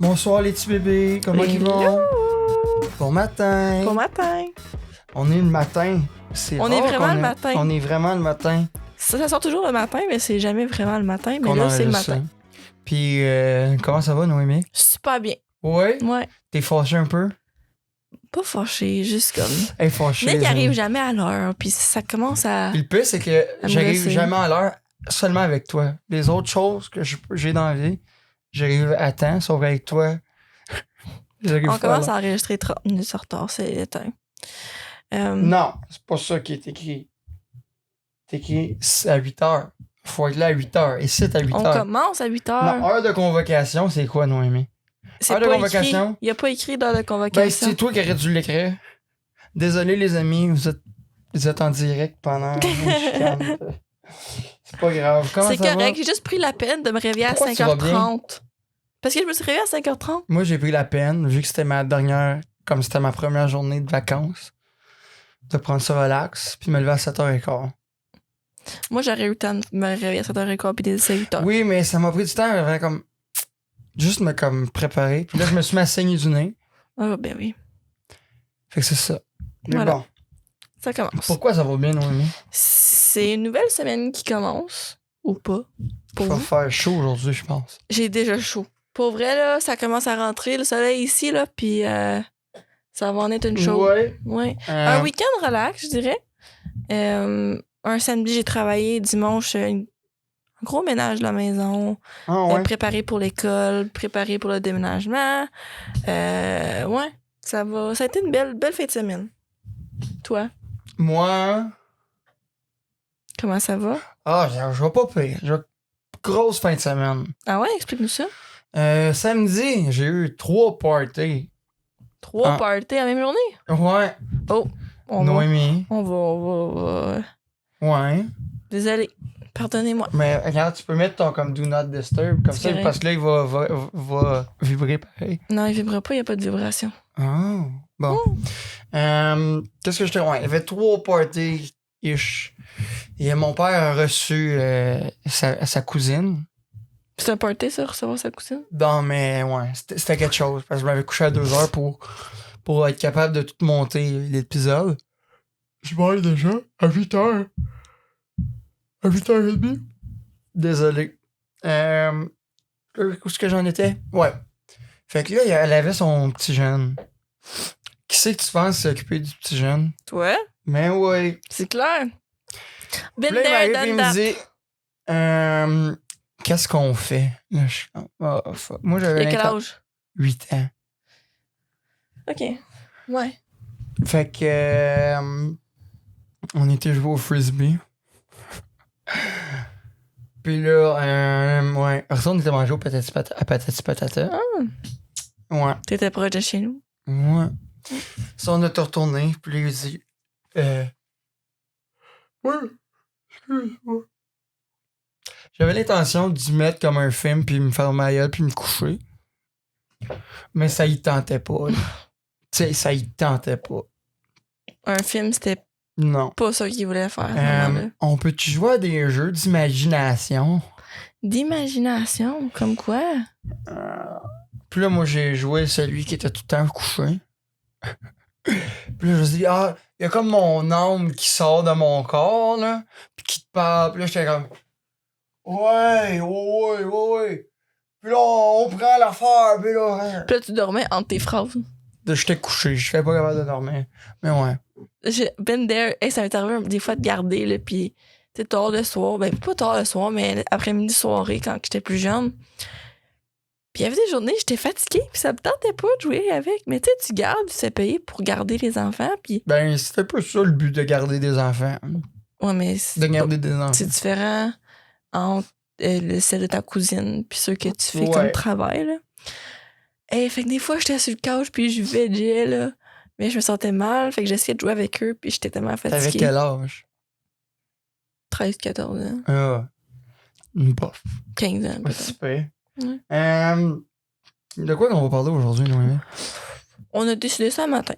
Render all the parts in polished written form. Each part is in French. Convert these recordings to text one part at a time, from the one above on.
Bonsoir les petits bébés, comment ils vont? Bon matin. Bon matin. On est le matin. C'est On rare est vraiment qu'on le matin. On est vraiment le matin. Ça sort toujours le matin, mais c'est jamais vraiment le matin. Mais qu'on là, c'est le enregistre matin. ça. Puis, comment ça va, Noémie? Super bien. Ouais? Ouais. T'es fâché un peu? Pas fâché, juste comme. Hey, fâché. Nick les arrive amis. jamais à l'heure, puis ça commence à. Puis le pire, c'est que me j'arrive gosser. jamais à l'heure seulement avec toi. Les autres choses que j'ai dans la vie, j'arrive à temps, sauf avec toi. J'arrive On pas à commence l'heure. à enregistrer 30 minutes en retard, c'est le temps. Non, c'est pas ça qui est écrit. C'est écrit à 8 heures. Faut être là à 8 heures. Et c'est à 8 On heures. commence à 8 heures. Non, heure de convocation, c'est quoi, Noémie? C'est heure de pas convocation? écrit. Il n'y a pas écrit d'heure de Ben, convocation. c'est toi qui aurais dû l'écrire. Désolé, les amis, vous êtes en direct pendant une chicane. C'est pas grave. Comment C'est ça correct. va? J'ai juste pris la peine de me réveiller à Pourquoi tu vas 5h30. Parce que je me suis réveillée à 5h30. Moi, j'ai pris la peine, vu que c'était ma dernière, comme c'était ma première journée de vacances, de prendre ça relax, puis me lever à 7h15. Moi, j'aurais eu le temps de me réveiller à 7h15 puis de 8h. Oui, mais ça m'a pris du temps, vraiment, comme, juste me comme, préparer. Puis là, je me suis mis à saigner du nez. Ah, ben oui. Fait que c'est ça. Mais Voilà. bon, Ça commence. pourquoi ça va bien, Noémie? C'est une nouvelle semaine qui commence. Ou pas. Pour Il va vous. faire chaud aujourd'hui, je pense. J'ai déjà chaud. Pour vrai, là, ça commence à rentrer, le soleil ici, là, puis ça va en être une chose. Ouais. Ouais. Un week-end relax, je dirais. Un samedi, j'ai travaillé. Dimanche, un gros ménage de la maison. Ah ouais. Préparé pour l'école, préparé pour le déménagement. Ouais, ça va. Ça a été une belle fin de semaine. Toi, Moi, comment ça va? je vais pas pire. Grosse fin de semaine. Ah ouais, explique-nous ça. Samedi, j'ai eu 3 parties. 3 Ah. parties à la même journée? Ouais. On va. Noémie. On va. Ouais. Désolé. Pardonnez-moi. Mais regarde, tu peux mettre ton comme Do Not Disturb comme C'est ça, correct. parce que là, il va vibrer pareil. Non, il vibre pas, il n'y a pas de vibration. Oh. Bon. Qu'est-ce que je te. Ouais, il y avait 3 parties-ish. Et mon père a reçu sa cousine. C'est un party, ça, recevoir sa cousine? Non, mais ouais, c'était quelque chose. Parce que je m'avais couché à 2 heures pour être capable de tout monter l'épisode. Je m'arrête déjà à 8 heures. À 8h30. Désolé. Où est-ce que j'en étais? Ouais. Fait que là, elle avait son petit jeune. Qui c'est que tu penses s'est occupé du petit jeune? Toi? Mais ouais. C'est clair. Been Puis là, there, il m'arrive et il done me that. dit qu'est-ce qu'on fait? Là, je suis comme, oh, fuck. Moi, j'avais Il a quel âge? 8 ans. OK. Ouais. Fait que on était joué au frisbee. Puis là, ouais. Après, on était mangé au patati patata. Ouais. T'étais proche de chez nous? Ouais. Ça, on a tout retourné. Puis là, il dit ouais, excuse-moi. J'avais l'intention d'y mettre comme un film, puis me faire ma gueule, puis me coucher. Mais ça y tentait pas. Tu sais, ça y tentait pas. Un film, c'était Non. pas ça qu'il voulait faire à ce moment-là. On peut-tu jouer à des jeux d'imagination? D'imagination? Comme quoi? Puis là, moi, j'ai joué celui qui était tout le temps couché. Puis là, je me suis dit, il y a comme mon âme qui sort de mon corps, là, puis qui te parle. Puis là, j'étais comme, ouais. Puis là, on prend l'affaire, puis là. Puis là, tu dormais entre tes phrases. Là, j'étais couché, je serais pas capable de dormir. Mais ouais. J'ai been there. Hey, ça m'est arrivé des fois de garder, là, puis tu sais, tard le soir. Ben, pas tard le soir, mais après-midi, soirée, quand j'étais plus jeune. Puis il y avait des journées, j'étais fatiguée, puis ça me tentait pas de jouer avec. Mais tu sais, tu gardes, tu sais payer pour garder les enfants, puis... Ben, c'était pas ça le but de garder des enfants. Ouais, mais c'est De garder des enfants. c'est différent entre celle de ta cousine puis ceux que tu fais Ouais. comme travail, là. Et fait que des fois, j'étais sur le couch puis je vegeais, là. Mais je me sentais mal, fait que j'essayais de jouer avec eux puis j'étais tellement T'avais fatiguée. quel âge? 13-14 ans. Bof. 15 ans, Pas peut-être. super. Ouais. De quoi qu'on va parler aujourd'hui, Noémie? On a décidé ça le matin.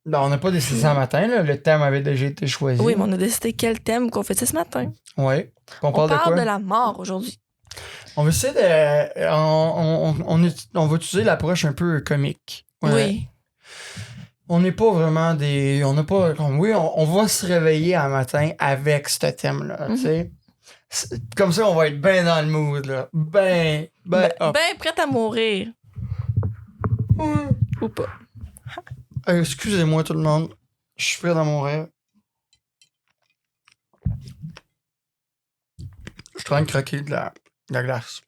Ben, on n'a pas décidé ça le matin, là. Le thème avait déjà été choisi. Oui, mais on a décidé quel thème qu'on fait ce matin. Ouais. Puis on On parle de quoi? de la mort aujourd'hui. On va essayer de. On va utiliser l'approche un peu comique. Oui. On n'est pas vraiment des. On n'a pas. Oui, on va se réveiller un matin avec ce thème-là. Tu sais. Comme ça, on va être bien dans le mood, là. Ben Prête à mourir. Ou pas. Excusez-moi, tout le monde. Je suis prêt dans mon rêve. Je suis en train de croquer de la glace.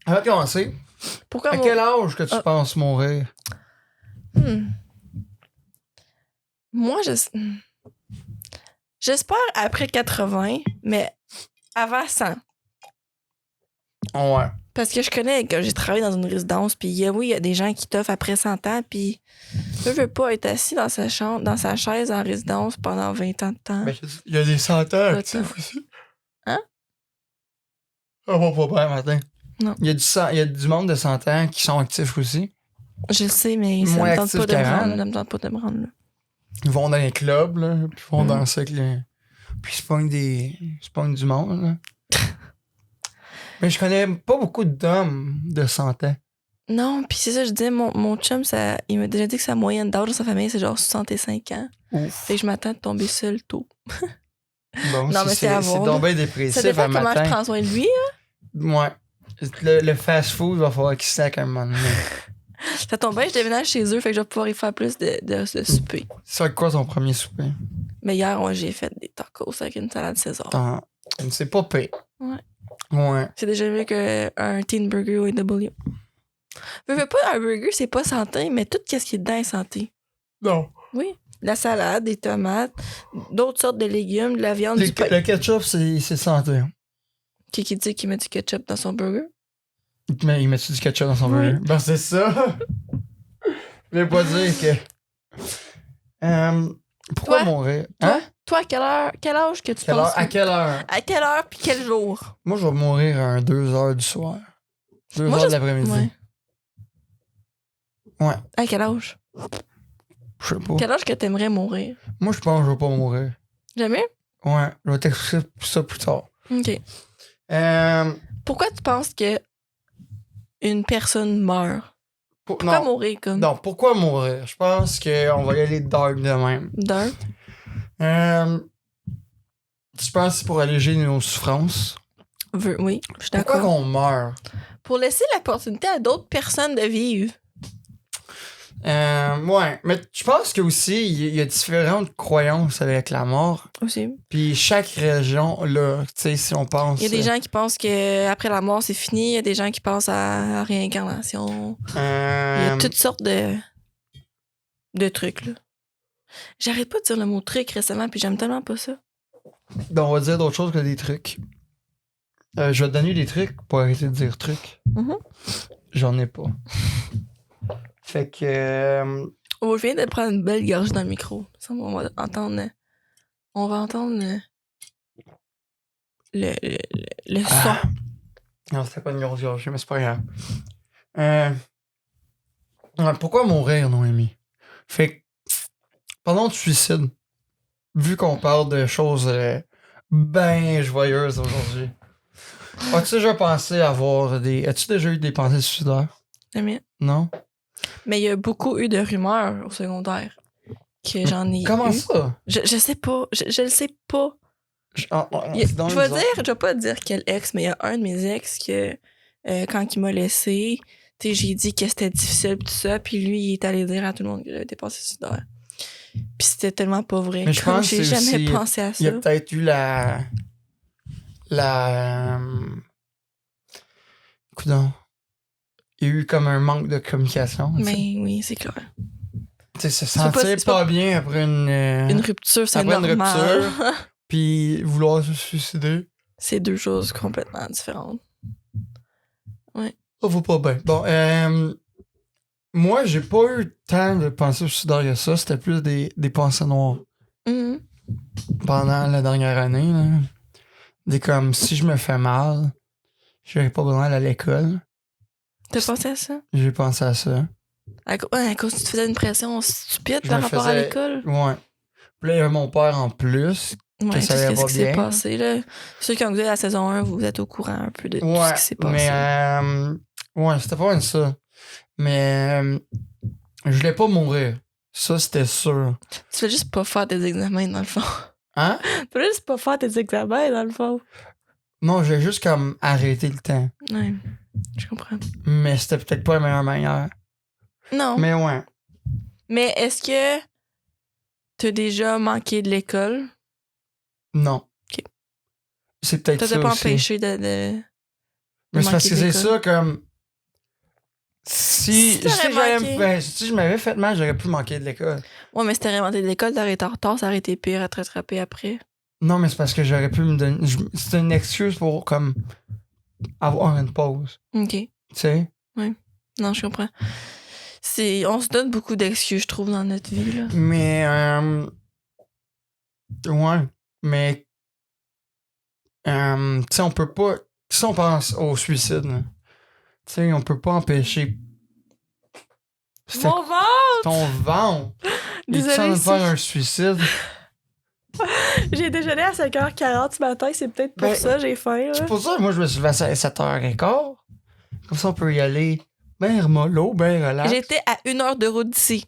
Avant de commencer, Pourquoi à quel âge que tu penses mourir? Moi, j'espère après 80, mais avant 100. Ouais. Parce que je connais que j'ai travaillé dans une résidence, puis oui, il y a des gens qui t'offrent après 100 ans, puis je veux pas être assis dans sa chambre, dans sa chaise en résidence pendant 20 ans de temps. Ben, il y a des centaines actifs aussi. Hein? On va pas bien matin. Non. Il y a du monde de 100 ans qui sont actifs aussi. Je le sais, mais ça me tente pas de me rendre là. Ils vont dans les clubs, là, puis ils vont danser avec les. Puis ils se pognent du monde, là. Mais je connais pas beaucoup d'hommes de 100 ans. Non, puis c'est ça, je disais, mon chum, il m'a déjà dit que sa moyenne d'âge dans sa famille, c'est genre 65 ans. Ouf. Fait que je m'attends de tomber seul tôt. Bon, non, mais c'est donc bien dépressif. Ça dépend comment matin. je prends soin de lui, hein? Ouais. Le fast-food va falloir qu'il sac un moment donné. Ça tombe bien, je déménage chez eux, fait que je vais pouvoir y faire plus de souper. C'est quoi ton premier souper? Mais hier, j'ai fait des tacos avec une salade César. C'est pas pire. Ouais. Ouais. C'est déjà mieux qu'un teen burger ou AW. Veux pas, un burger, c'est pas santé, mais tout ce qui est dedans est santé. Non. Oui. La salade, des tomates, d'autres sortes de légumes, de la viande, du pain. Le ketchup, c'est santé. Qui dit qu'il met du ketchup dans son burger? Mais il met-tu du ketchup dans son burger? Ben, c'est ça. Je vais pas dire que. Pourquoi mourir? Hein? Toi, à quel âge que tu penses? À quelle heure? À quelle heure puis quel jour? Moi, je vais mourir à 2h du soir. 2h de l'après-midi. Ouais. À quel âge? Je sais pas. Quel âge que t'aimerais mourir? Moi, je pense que je vais pas mourir. Jamais? Ouais, je vais t'expliquer ça plus tard. OK. Pourquoi tu penses que une personne meurt? Pourquoi mourir comme? Non, pourquoi mourir? Je pense qu'on va y aller dark de même. Dark? Tu penses que c'est pour alléger nos souffrances? Oui, je suis d'accord. Pourquoi qu'on meurt? Pour laisser l'opportunité à d'autres personnes de vivre. Ouais, mais je pense que aussi il y a différentes croyances avec la mort. Aussi. Puis chaque région, là, tu sais, si on pense. Il y a des gens qui pensent qu'après la mort, c'est fini. Il y a des gens qui pensent à la réincarnation. Il y a toutes sortes de trucs, là. J'arrête pas de dire le mot truc récemment, puis j'aime tellement pas ça. Ben, on va dire d'autres choses que des trucs. Je vais te donner des trucs pour arrêter de dire trucs. Mm-hmm. J'en ai pas. Fait que. Je viens de prendre une belle gorge dans le micro. Ça, on va entendre. On va entendre le son. Non, c'était pas une grosse gorge, mais c'est pas grave. Pourquoi mourir, Noémie? Fait que. Parlons de suicide. Vu qu'on parle de choses ben joyeuses aujourd'hui. As-tu déjà pensé avoir des. As-tu déjà eu des pensées suicidaires? Jamais. Non? Mais il y a beaucoup eu de rumeurs au secondaire que j'en ai Comment eu. Ça? Je sais pas. Je le sais pas. Je vais pas dire quel ex, mais il y a un de mes ex que quand il m'a laissé, j'ai dit que c'était difficile pis tout ça, puis lui, il est allé dire à tout le monde que j'avais des pensées suicidaires. Puis c'était tellement pas vrai. Mais je pense j'ai jamais pensé à ça. Il y a peut-être eu Coudonc. Il y a eu comme un manque de communication. Mais oui, c'est clair. Tu sais, se sentir pas bien après une rupture, c'est normal. Une rupture, puis vouloir se suicider. C'est deux choses complètement différentes. Ouais. Ça va pas bien. Bon, moi, j'ai pas eu tant de pensées suicidaires que ça. C'était plus des pensées noires. Mm-hmm. Pendant la dernière année, là. Des comme, si je me fais mal, j'aurais pas besoin d'aller à l'école. T'as pensé à ça? J'ai pensé à ça. À cause que tu faisais une pression stupide par rapport à l'école? Ouais. Puis là, il y avait mon père en plus Ouais, ça tout allait ce pas qui s'est bien. passé, là. Ceux qui ont écouté la saison 1, vous êtes au courant un peu de tout ce qui s'est passé. Mais, ouais, c'était pas ça. Mais, je voulais pas mourir. Ça, c'était sûr. Tu veux juste pas faire tes examens, dans le fond. Hein? Tu veux juste pas faire tes examens, dans le fond. Non, je voulais juste comme arrêter le temps. Ouais, je comprends. Mais c'était peut-être pas la meilleure manière. Non. Mais ouais. Mais est-ce que t'as déjà manqué de l'école? Non. Ok. C'est peut-être ça T'as pas aussi. empêché de Mais c'est parce manquer que de c'est l'école. ça comme... Si je m'avais fait mal, j'aurais pu manquer de l'école. Ouais, mais si t'aurais manqué de l'école, t'aurais été en retard, ça aurait été pire à te rattraper après. Non, mais c'est parce que j'aurais pu me donner... C'est une excuse pour, comme, avoir une pause. OK. Tu sais? Non, je comprends. On se donne beaucoup d'excuses, je trouve, dans notre vie, là. Mais, ouais. Mais, tu sais, on peut pas... Si on pense au suicide, là, tu sais, on peut pas empêcher... C'était Mon ventre! ton ventre! Et tu en train de faire un suicide? J'ai déjeuné à 5h40 ce matin, c'est peut-être pour Ben, ça j'ai faim, là. C'est pour ça que moi, je me suis levé à 7h15. Comme ça, on peut y aller ben mollo, ben relax. J'étais à 1 heure de route d'ici.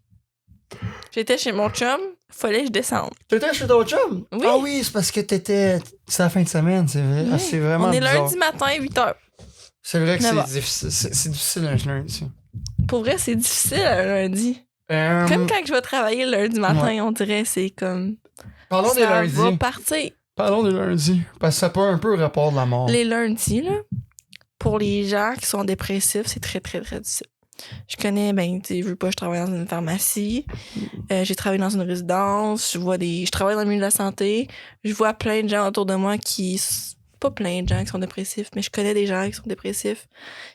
J'étais chez mon chum, fallait que je descende. T'étais chez ton chum? Oui. Ah oui, c'est parce que t'étais... C'est la fin de semaine, c'est vrai. Oui. Ah, c'est vraiment On est bizarre. lundi matin, 8h. C'est vrai que Mais c'est bon. difficile. C'est difficile un lundi. Pour vrai, c'est difficile un lundi. Comme quand je vais travailler le lundi matin, ouais. on dirait c'est comme... Parlons des Ça lundis. va partir. Parlons des lundis. Parce que ça peut un peu rapport de la mort. Les lundis, là, pour les gens qui sont dépressifs, c'est très, très, très difficile. Je connais, je veux pas, je travaille dans une pharmacie, j'ai travaillé dans une résidence, je travaille dans le milieu de la santé, je vois plein de gens autour de moi pas plein de gens qui sont dépressifs, mais je connais des gens qui sont dépressifs.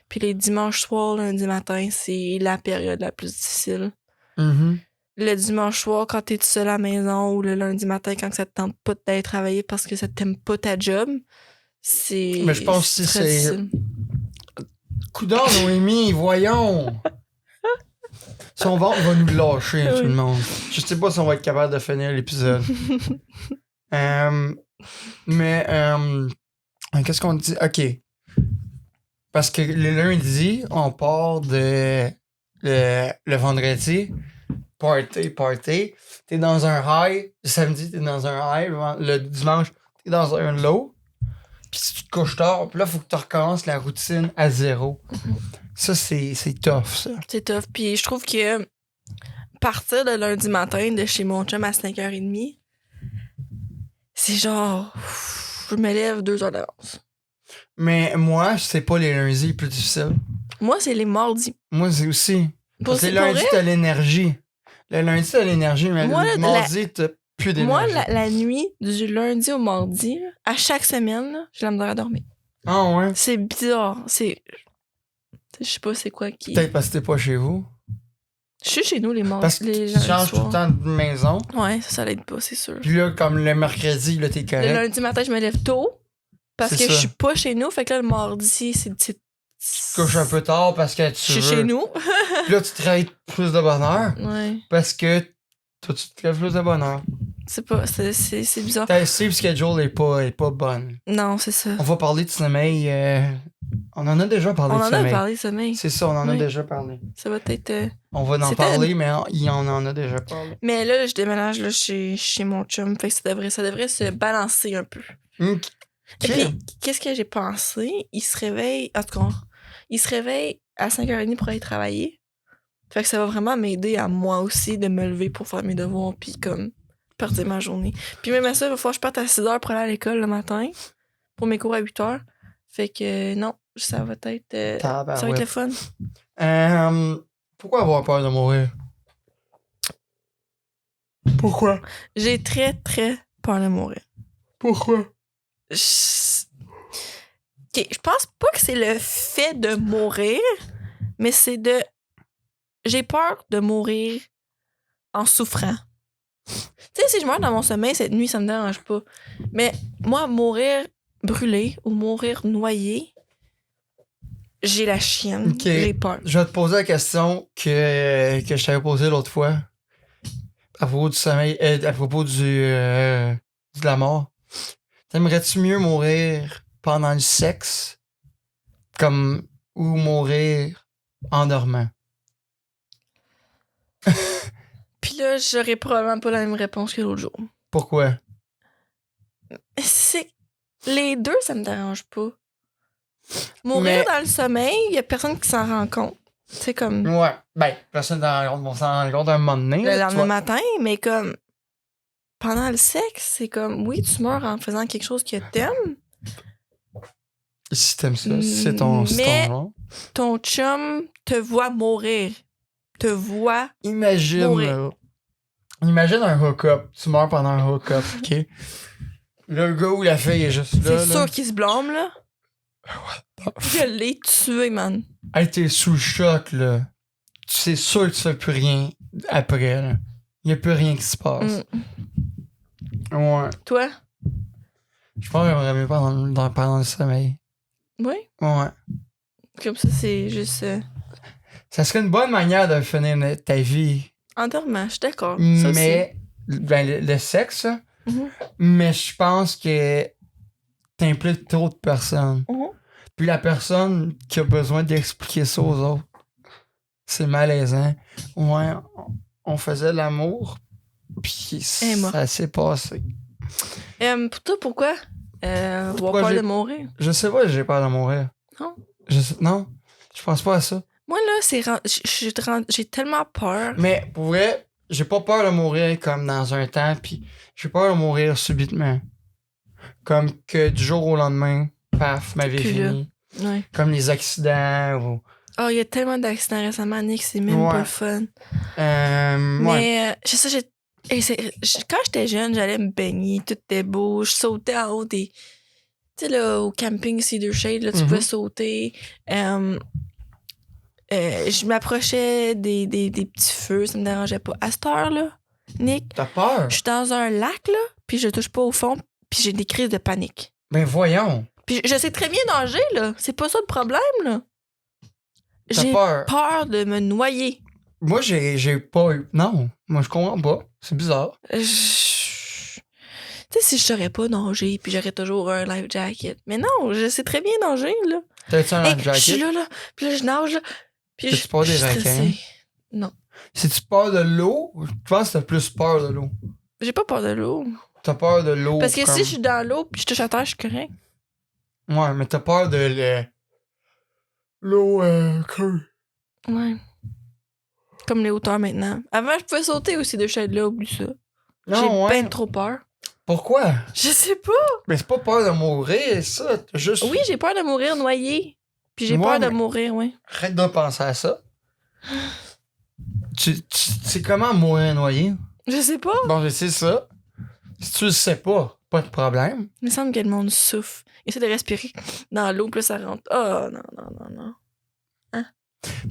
Puis les dimanches soirs, lundi matin, c'est la période la plus difficile. Mm-hmm. Le dimanche soir, quand t'es tout seul à la maison, ou le lundi matin, quand ça te tente pas d'aller travailler parce que ça t'aime pas ta job, c'est... Mais je pense que très difficile. Coudon, Noémie, voyons! Son ventre va nous lâcher, tout le monde. Je sais pas si on va être capable de finir l'épisode. Mais, qu'est-ce qu'on dit? OK. Parce que le lundi, on part de le vendredi. Party. T'es dans un high. Le samedi, t'es dans un high. Le dimanche, t'es dans un low. Puis si tu te couches tard, puis là, faut que tu recommences la routine à zéro. Ça, c'est tough, ça. C'est tough. Puis je trouve que partir le lundi matin de chez mon chum à 5h30, c'est genre... Je me lève 2 heures d'avance. Mais moi, c'est pas les lundis les plus difficiles. Moi, c'est les mardis. Moi, c'est aussi. Parce que C'est le lundi, t'as l'énergie. Le lundi, t'as l'énergie, mais moi, le mardi, t'as plus d'énergie. Moi, la nuit du lundi au mardi, là, à chaque semaine, là, j'ai la misère à dormir. Ah ouais? C'est bizarre. Je sais pas c'est quoi qui... Peut-être parce que t'es pas chez vous. Je suis chez nous les mardis. Parce que les tu changes tout le temps de maison. Ouais, ça l'aide pas, c'est sûr. Puis là, comme le mercredi, là, t'es correct. Le lundi matin, je me lève tôt parce C'est que ça. je suis pas chez nous. Fait que là, le mardi, c'est... Tu te couches un peu tard parce que tu Je suis veux. chez nous. Puis là, tu travailles plus de bonne heure Ouais. parce que toi, tu te lèves plus de bonne heure. C'est pas... C'est bizarre. Ta sleep schedule est pas bonne. Non, c'est ça. On va parler de sommeil. On en a déjà parlé On de en a sommeil. parlé, sommeil. C'est ça, on en a Oui. déjà parlé. Ça va être... On va en C'était parler, mais on en a déjà parlé. Mais là, je déménage là, chez mon chum. Fait que ça devrait se balancer un peu. OK. Et puis, qu'est-ce que j'ai pensé? Il se réveille... En tout cas, il se réveille à 5h30 pour aller travailler. Fait que ça va vraiment m'aider à moi aussi de me lever pour faire mes devoirs puis comme partir ma journée. Puis même à ça, il va falloir que je parte à 6h pour aller à l'école le matin pour mes cours à 8h. Fait que non, ça va être... ça va être le fun. Pourquoi avoir peur de mourir? Pourquoi? J'ai très, très peur de mourir. Pourquoi? Je pense pas que c'est le fait de mourir, mais c'est de... J'ai peur de mourir en souffrant. Tu sais, si je meurs dans mon sommeil cette nuit, ça me dérange pas. Mais moi, mourir brûlé ou mourir noyé, j'ai la chienne. Ok. J'ai peur. Je vais te poser la question que je t'avais posée l'autre fois. À propos du sommeil. À propos du de la mort. T'aimerais-tu mieux mourir pendant le sexe comme ou mourir en dormant? Puis là, j'aurais probablement pas la même réponse que l'autre jour. Pourquoi? C'est... Les deux, ça me dérange pas. Mourir Mais- dans le sommeil, y a personne qui s'en rend compte. C'est comme Ouais. Ben, personne ne s'en rend compte un moment donné. le là, tu lendemain vois. matin, mais comme pendant le sexe, c'est comme oui, tu meurs en faisant quelque chose que t'aimes. Si t'aimes ça, si c'est ton Mais- genre. Ton chum te voit mourir. Te voit. Imagine, Mourir. là. Imagine un hook-up. Tu meurs pendant un hook-up, OK? Le gars ou la fille est juste là. C'est là. sûr qu'il se blâme, là. Je l'ai tué, man. Hey, t'es sous le choc, là. C'est sûr que tu fais plus rien après, là. Y a plus rien qui se passe. Ouais. Toi? Je pense que j'aimerais mieux pendant le sommeil. Oui? Ouais. Comme ça, c'est juste... Ça serait une bonne manière de finir ta vie. En dormant, je suis d'accord. Ça aussi. Mais, ben, le sexe, là. Mhm. Mais je pense que t'impliques trop de personnes. Mhm. Puis la personne qui a besoin d'expliquer ça aux autres, c'est malaisant. Ouais, on faisait l'amour, puis Et moi. ça s'est passé. Pour toi, pourquoi? Avoir Pourquoi peur j'ai- de mourir. Je sais pas si j'ai peur de mourir. Non? Non, je pense pas à ça. Moi, là, j'ai tellement peur. Mais pour vrai, j'ai pas peur de mourir comme dans un temps, puis j'ai peur de mourir subitement. Comme que du jour au lendemain, paf, ma vie est Plus là. finie. Ouais. Comme les accidents ou... Oh, il y a tellement d'accidents récemment, Nick, c'est même Ouais. pas le fun. ouais. Mais, quand j'étais jeune, j'allais me baigner, tout était beau, je sautais en haut des... Tu sais, là, au camping Cedar Shade, là, tu Mhm. pouvais sauter. Je m'approchais des petits feux, ça me dérangeait pas. À cette heure-là, Nick, T'as peur? je suis dans un lac, là, puis je touche pas au fond, puis j'ai des crises de panique. Ben voyons. Puis je sais très bien nager, là. C'est pas ça le problème, là. T'as J'ai peur? peur de me noyer. Moi, j'ai pas eu... Non, moi, je comprends pas. C'est bizarre. Tu sais, si je saurais pas nager, puis j'aurais toujours un life jacket. Mais non, je sais très bien nager, là. T'as-tu un Hey, life je suis jacket? là, puis là, je nage, là. Puis T'as-tu peur des je suis requins? stressée. Non. Si tu peur de l'eau, je pense que t'as plus peur de l'eau. J'ai pas peur de l'eau. T'as peur de l'eau. Parce que comme... si je suis dans l'eau, puis je touche à terre, je suis correct. Ouais, mais t'as peur de l'eau creux. Ouais. Comme les hauteurs maintenant. Avant, je pouvais sauter aussi de chaîne-là, oublie ça. J'ai Non, ouais. ben trop peur. Pourquoi? Je sais pas. Mais c'est pas peur de mourir, ça. T'as juste... Oui, j'ai peur de mourir noyé. Puis j'ai Ouais, peur de mais- mourir, oui. Arrête de penser à ça. Tu sais comment mourir noyé? Je sais pas. Bon, je sais ça. Si tu le sais pas de problème. Il me semble que le monde souffle. Essaie de respirer dans l'eau, puis là, ça rentre. Oh, non, non, non, non.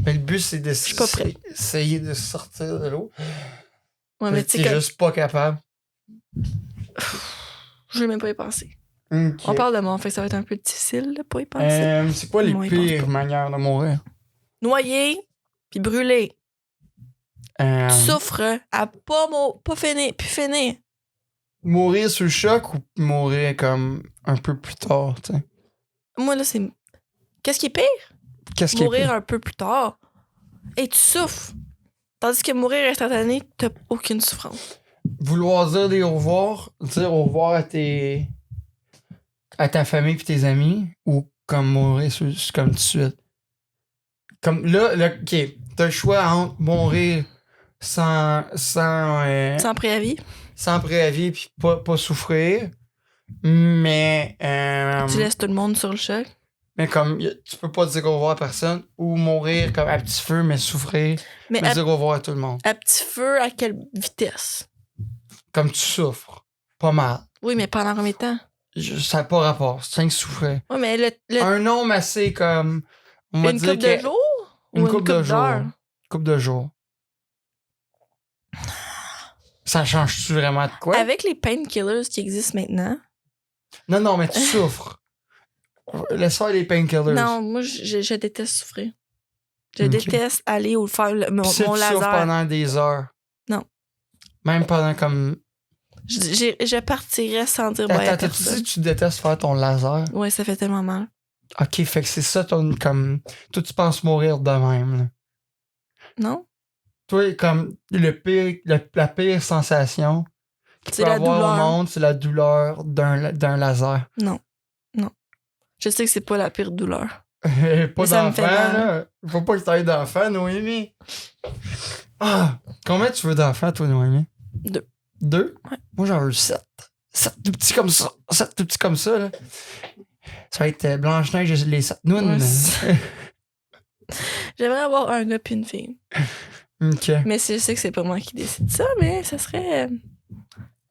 Mais le but, c'est de suis pas prêt. essayer de sortir de l'eau. Ouais, mais tu sais, T'es que juste pas capable. je vais même pas y penser. Ok. On parle de mort, fait que ça va être un peu difficile, là, pas y penser. C'est quoi les Moi, il pense pires manières de mourir? Noyer, puis brûler. Euh, Tu souffres à pas finir, puis finir. Mourir sous le choc ou mourir comme un peu plus tard, tu sais? Moi, là, c'est... Qu'est-ce qui est pire? Qu'est-ce qui est Mourir pire? un peu plus tard. Et tu souffres. Tandis que mourir instantané, t'as aucune souffrance. Vouloir dire au revoir à ta famille pis tes amis, ou comme mourir comme tout de suite? Comme là, ok, t'as le choix entre mourir sans Sans préavis. préavis pis pas souffrir, mais Tu laisses tout le monde sur le choc. mais comme tu peux pas dire au revoir à personne, ou mourir comme à petit feu mais souffrir, Mais mais dire au revoir à tout le monde. à petit feu, à quelle vitesse? Comme tu souffres, pas mal. Oui, mais pendant combien de temps? Ça n'a pas rapport, c'est que souffrir. Oui, mais Un nombre assez comme on va une dire couple que de jours? une Ou couple de jours. d'heures? Couple de jours. Ça change-tu vraiment de quoi? Avec les painkillers qui existent maintenant. Non, mais tu souffres. Laisse faire les painkillers. Non, moi, je déteste souffrir. Je Ok. déteste aller ou faire mon Pis si tu souffres laser. pendant des heures. Non. Même pendant comme Je partirais sans dire bye à Attends, tu personne. dis que tu détestes faire ton laser? Ouais, ça fait tellement mal. Ok, fait que c'est ça ton, comme, toi tu penses mourir de même, là. Non? Toi, comme, la pire sensation qu'il C'est peut la avoir au douleur. monde, c'est la douleur d'un laser. Non. Je sais que c'est pas la pire douleur. Pas Mais ça me fait d'enfant, mal. là. Faut pas que t'aies d'enfant, Noémie. Ah! Combien tu veux d'enfants, toi, Noémie? 2. 2? Ouais. Moi, j'en veux 7. 7 tout petits comme ça. 7 tout petits comme ça, là. Ça va être Blanche-Neige et les 7 nounes. Ouais, j'aimerais avoir un gars puis une fille. OK. Mais je sais que c'est pas moi qui décide ça, mais ça serait...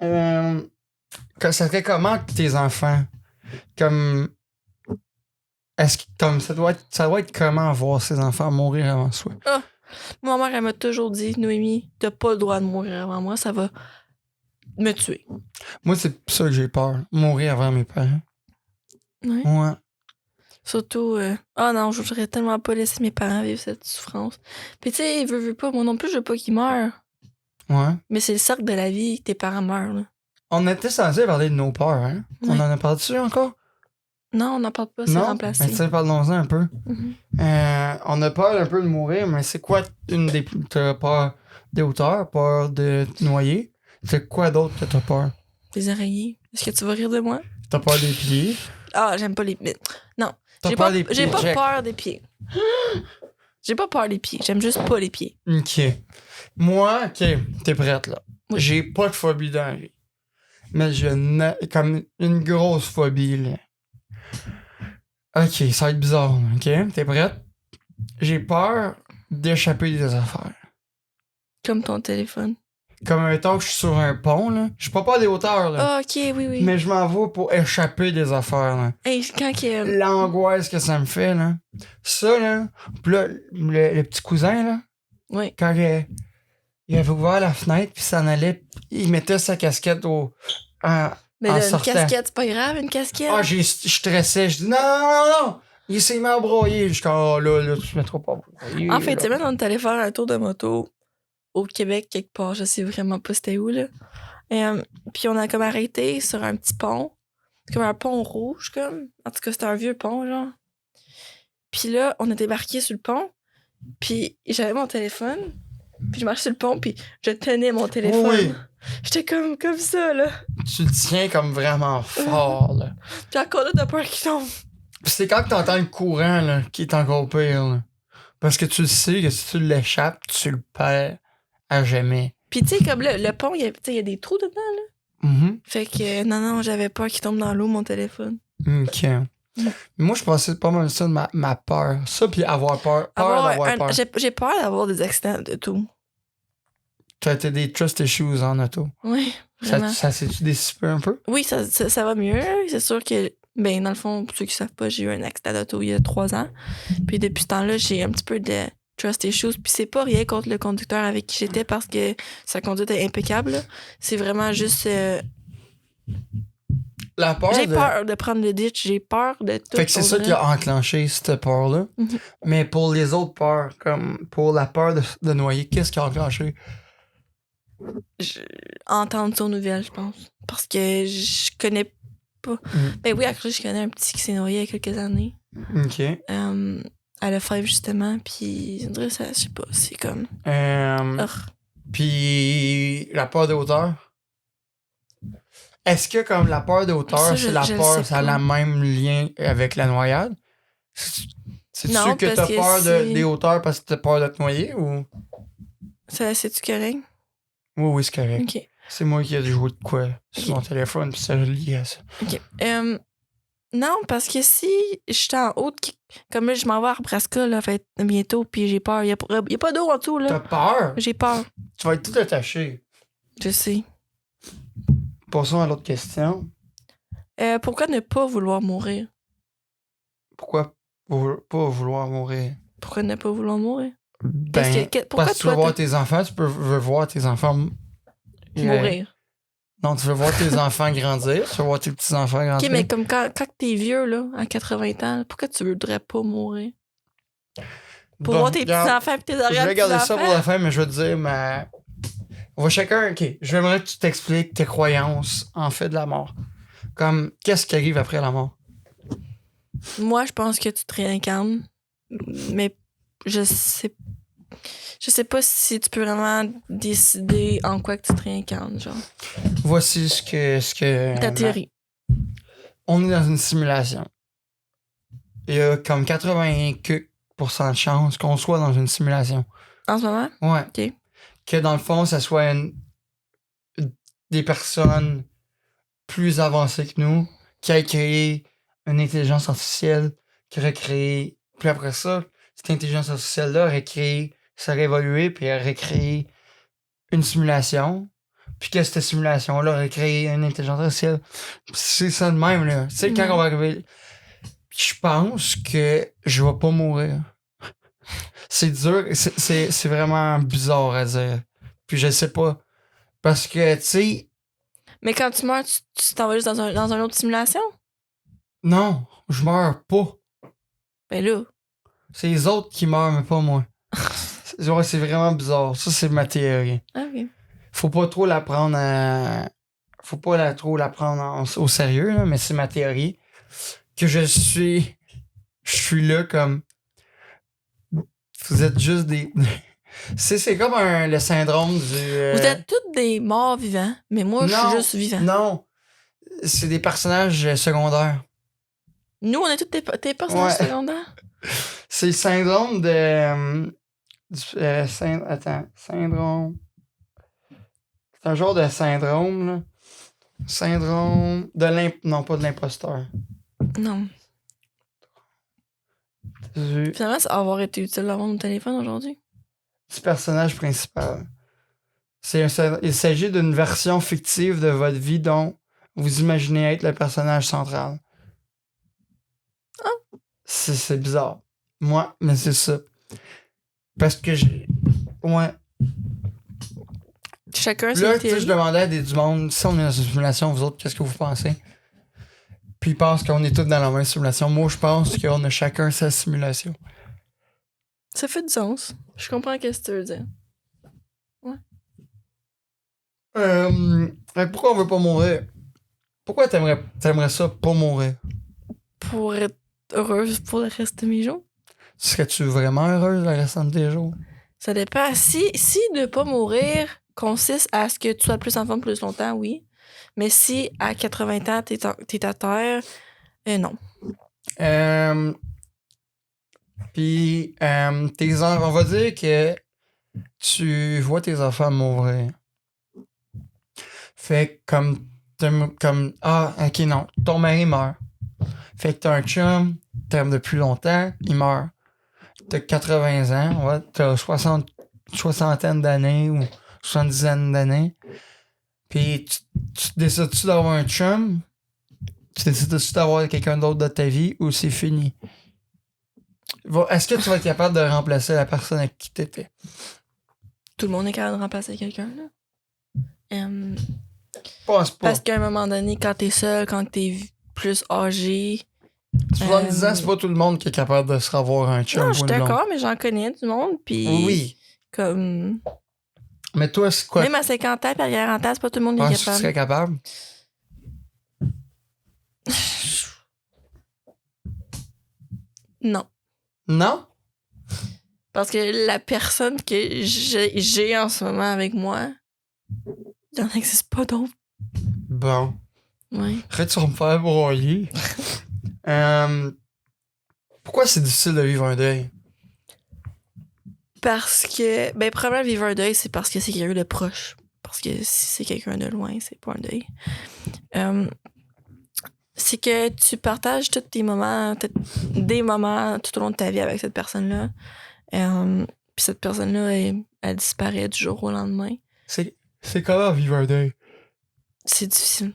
Ça serait comment que tes enfants? Comme... Est-ce que comme ça doit être comment voir ses enfants mourir avant soi? Ma mère, elle m'a toujours dit, Noémie, t'as pas le droit de mourir avant moi, ça va me tuer. Moi, c'est ça que j'ai peur. Mourir avant mes parents. Ouais. Ouais. Surtout, non, je voudrais tellement pas laisser mes parents vivre cette souffrance. Puis tu sais, veux pas, moi non plus, je veux pas qu'ils meurent. Ouais. Mais c'est le cercle de la vie que tes parents meurent, là. On était censé parler de nos peurs, hein? Ouais. On en a parlé dessus encore? Non, on n'en parle pas, c'est Non? remplacé. Mais tu sais, parlons-en un peu. Mhm. On a peur un peu de mourir, mais c'est quoi une des... T'as peur des hauteurs, peur de te noyer? C'est quoi d'autre que t'as peur? Les araignées. Est-ce que tu vas rire de moi? T'as peur des pieds? Ah, j'aime pas les pieds. Non, T'as j'ai peur pas, des pieds, j'ai pas Jack? peur des pieds. J'ai pas peur des pieds, j'aime juste pas les pieds. OK. Moi, OK, t'es prête, là. Oui. J'ai pas de phobie dans la vie. Mais comme une grosse phobie, là. OK, ça va être bizarre, OK? T'es prête? J'ai peur d'échapper des affaires. Comme ton téléphone. Comme un temps que je suis sur un pont, là. J'ai pas peur des hauteurs, là. Ah, ok, oui. Mais je m'en vais pour échapper des affaires, là. Hey, quand que... L'angoisse que ça me fait, là. Ça, là. Pis là, le petit cousin, là, Oui. quand il avait ouvert la fenêtre, puis s'en allait, il mettait sa casquette Mais en là, une sortant. casquette, c'est pas grave, une casquette. Ah, je stressais. Je dis non. Il s'est mis à broyer. Je suis comme, oh, là, tu me mettras pas à broyer. En fait, là. tu sais, on est allé faire un tour de moto au Québec, quelque part. Je sais vraiment pas c'était où, là. Puis on a comme arrêté sur un petit pont. Comme un pont rouge, comme. En tout cas, c'était un vieux pont, genre. Puis là, on a débarqué sur le pont. Puis j'avais mon téléphone. Puis je marchais sur le pont, puis je tenais mon téléphone. Oui. J'étais comme ça, là. Tu le tiens comme vraiment fort, là. Puis encore là, t'as peur qu'il tombe. Puis c'est quand t'entends le courant, là, qui est encore pire, là. Parce que tu le sais que si tu l'échappes, tu le perds à jamais. Puis tu sais, comme le pont, il y a des trous dedans, là. Mm-hmm. Fait que non, j'avais peur qu'il tombe dans l'eau, mon téléphone. OK. Moi, je pensais pas mal ça de ma peur. Ça, puis avoir peur. D'avoir peur. J'ai peur d'avoir des accidents de tout. T'as des trust issues en auto. Oui, vraiment. Ça s'est-tu dissipé un peu? Oui, ça va mieux. C'est sûr que, ben, dans le fond, pour ceux qui savent pas, j'ai eu un accident d'auto il y a 3 ans. Puis depuis ce temps-là, j'ai un petit peu de trust issues. Puis c'est pas rien contre le conducteur avec qui j'étais parce que sa conduite est impeccable, là. C'est vraiment juste... La peur j'ai peur de prendre le ditch, j'ai peur de tout. Fait que c'est ça qui a enclenché cette peur-là. Mhm. Mais pour les autres peurs, comme pour la peur de noyer, qu'est-ce qui a enclenché? Entendre son nouvelle, je pense. Parce que je connais pas... Ben oui, après, je connais un petit qui s'est noyé il y a quelques années. OK. À la fève, justement, puis on dirait ça, je sais pas, c'est comme... Puis la peur de hauteur? Est-ce que comme la peur de hauteur, c'est la peur, ça a le même lien avec la noyade? C'est-tu Non, que t'as peur des hauteurs parce que t'as peur de te noyer ou? C'est-tu correct? Oui, c'est correct. OK. C'est moi qui ai joué de quoi sur mon téléphone, puis ça lié à ça. OK. Non, parce que si je suis en haut, comme là, je m'en vais à Nebraska, là, fait bientôt, puis j'ai peur. Il y a pas d'eau en dessous, là. T'as peur? J'ai peur. Tu vas être tout attaché. Je sais. Passons à l'autre question. Pourquoi ne pas vouloir mourir? Pourquoi pas vouloir mourir? Pourquoi ne pas vouloir mourir? Ben, pourquoi parce que tu veux voir tes enfants, veux voir tes enfants mourir. Non, tu veux voir tes enfants grandir, tu veux voir tes petits-enfants grandir. OK, mais comme quand t'es vieux, là, à 80 ans, pourquoi tu voudrais pas mourir? Pour voir tes petits-enfants et tes arrière-petits-enfants? Je vais garder ça pour la fin, mais je vais te dire, On va chacun... OK, j'aimerais que tu t'expliques tes croyances en fait de la mort. Comme, qu'est-ce qui arrive après la mort? Moi, je pense que tu te réincarnes, mais je sais pas si tu peux vraiment décider en quoi que tu te réincarnes, genre. Voici ce que Ta théorie. On est dans une simulation. Il y a comme 80% de chances qu'on soit dans une simulation. En ce moment? Ouais. OK. Que dans le fond, ça soit des personnes plus avancées que nous qui aient créé une intelligence artificielle qui aurait créé... Puis après ça, cette intelligence artificielle-là aurait créé... Ça aurait évolué, puis elle aurait créé une simulation. Puis que cette simulation-là aurait créé une intelligence artificielle. C'est ça de même, là. Tu sais, quand on va arriver... Je pense que je vais pas mourir. C'est dur. C'est vraiment bizarre à dire. Puis je sais pas. Parce que, tu sais... Mais quand tu meurs, tu t'en vas juste dans une autre simulation? Non, je meurs pas. Ben là. C'est les autres qui meurent, mais pas moi. Ouais, c'est vraiment bizarre. Ça, c'est ma théorie. Ah, OK. Faut pas trop la prendre Faut pas trop la prendre au sérieux, là, mais c'est ma théorie. Que je suis là comme... Vous êtes juste des... c'est comme le syndrome du... Vous êtes tous des morts vivants, mais moi, je suis juste vivant. Non, c'est des personnages secondaires. Nous, on est tous tes personnages secondaires. C'est le syndrome de... syndrome... C'est un genre de syndrome, là. Syndrome de non, pas de l'imposteur. Non. Finalement, ça va avoir été utile d'avoir mon téléphone aujourd'hui. Du personnage principal. Il s'agit d'une version fictive de votre vie dont vous imaginez être le personnage central. Ah. C'est bizarre. Moi, mais c'est ça. Parce que ouais. Chacun ses là, théories. Je demandais à du monde, si on est dans une simulation, vous autres, qu'est-ce que vous pensez? Puis ils pensent qu'on est tous dans la même simulation. Moi, je pense qu'on a chacun sa simulation. Ça fait du sens. Je comprends ce que tu veux dire. Ouais. Pourquoi on veut pas mourir? Pourquoi t'aimerais ça pas mourir? Pour être heureuse pour le reste de mes jours. Serais-tu vraiment heureuse le restant de tes jours? Ça dépend. Si de pas mourir consiste à ce que tu sois plus en forme plus longtemps, oui. Mais si à 80 ans, t'es à terre, non. Puis, tes enfants, on va dire que tu vois tes enfants mourir. Fait que ok, non, ton mari meurt. Fait que t'as un chum, t'aimes depuis longtemps, il meurt. T'as 80 ans, t'as soixantaine d'années ou 70 d'années. Puis tu décides-tu d'avoir un chum? Tu décides-tu d'avoir quelqu'un d'autre de ta vie ou c'est fini? Est-ce que tu vas être capable de remplacer la personne avec qui t'étais? Tout le monde est capable de remplacer quelqu'un, là. Pense pas. Parce qu'à un moment donné, quand t'es seul, quand t'es plus âgé... 70 ans, c'est pas tout le monde qui est capable de se revoir un chum. Non, je suis d'accord, mais j'en connais du monde, puis... Oui. Comme... Mais toi, c'est quoi? Même à 50 ans, puis à 40 ans, c'est pas tout le monde qui est Penses-tu que tu serais capable? Non. Non? Parce que la personne que j'ai en ce moment avec moi, il n'en existe pas d'autre. Bon. Oui. Arrête, tu vas me faire broyer. Pourquoi c'est difficile de vivre un deuil? Parce que, probablement vivre un deuil, c'est parce que c'est quelqu'un de proche. Parce que si c'est quelqu'un de loin, c'est pas un deuil. C'est que tu partages tous tes moments, des moments tout au long de ta vie avec cette personne-là. Puis cette personne-là, elle disparaît du jour au lendemain. C'est comment vivre un deuil? C'est difficile.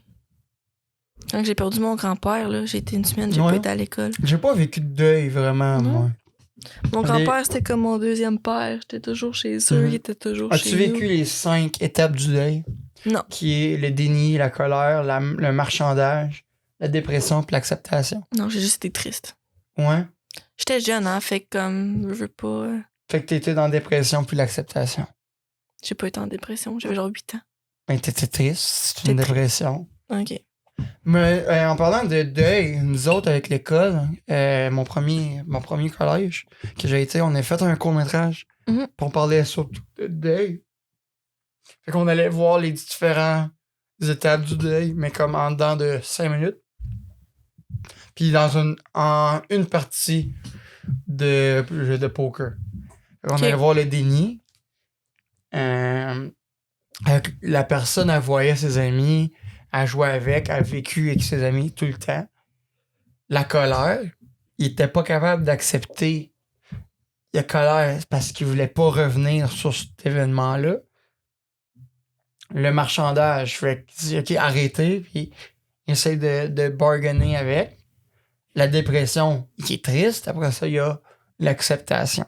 Quand j'ai perdu mon grand-père, là, j'ai été une semaine, j'ai pas été à l'école. J'ai pas vécu de deuil, vraiment, moi. Mon grand-père, c'était comme mon deuxième père. J'étais toujours chez eux, il était toujours chez nous. As-tu vécu les 5 étapes du deuil? Non. Qui est le déni, la colère, le marchandage, la dépression puis l'acceptation? Non, j'ai juste été triste. Ouais? J'étais jeune, hein, fait que comme, je veux pas... Fait que t'étais dans la dépression puis l'acceptation. J'ai pas été en dépression. J'avais genre 8 ans. Ben, t'étais triste, c'est une J'étais dépression. OK. Mais en parlant de deuil, nous autres avec l'école, mon premier collège que j'ai été, on a fait un court-métrage. Mhm. Puis on parlait surtout de deuil. Fait qu'on allait voir les différentes étapes du deuil, mais comme en dedans de 5 minutes. Puis en une partie de jeu de poker. Fait qu'on Ok. allait voir le déni. La personne, elle voyait ses amis, elle jouait avec, elle a vécu avec ses amis tout le temps. La colère, il était pas capable d'accepter la colère parce qu'il voulait pas revenir sur cet événement-là. Le marchandage, fait qu'il dit, OK, arrêtez, puis il essaie de bargainer avec. La dépression, qui est triste, après ça, il y a l'acceptation.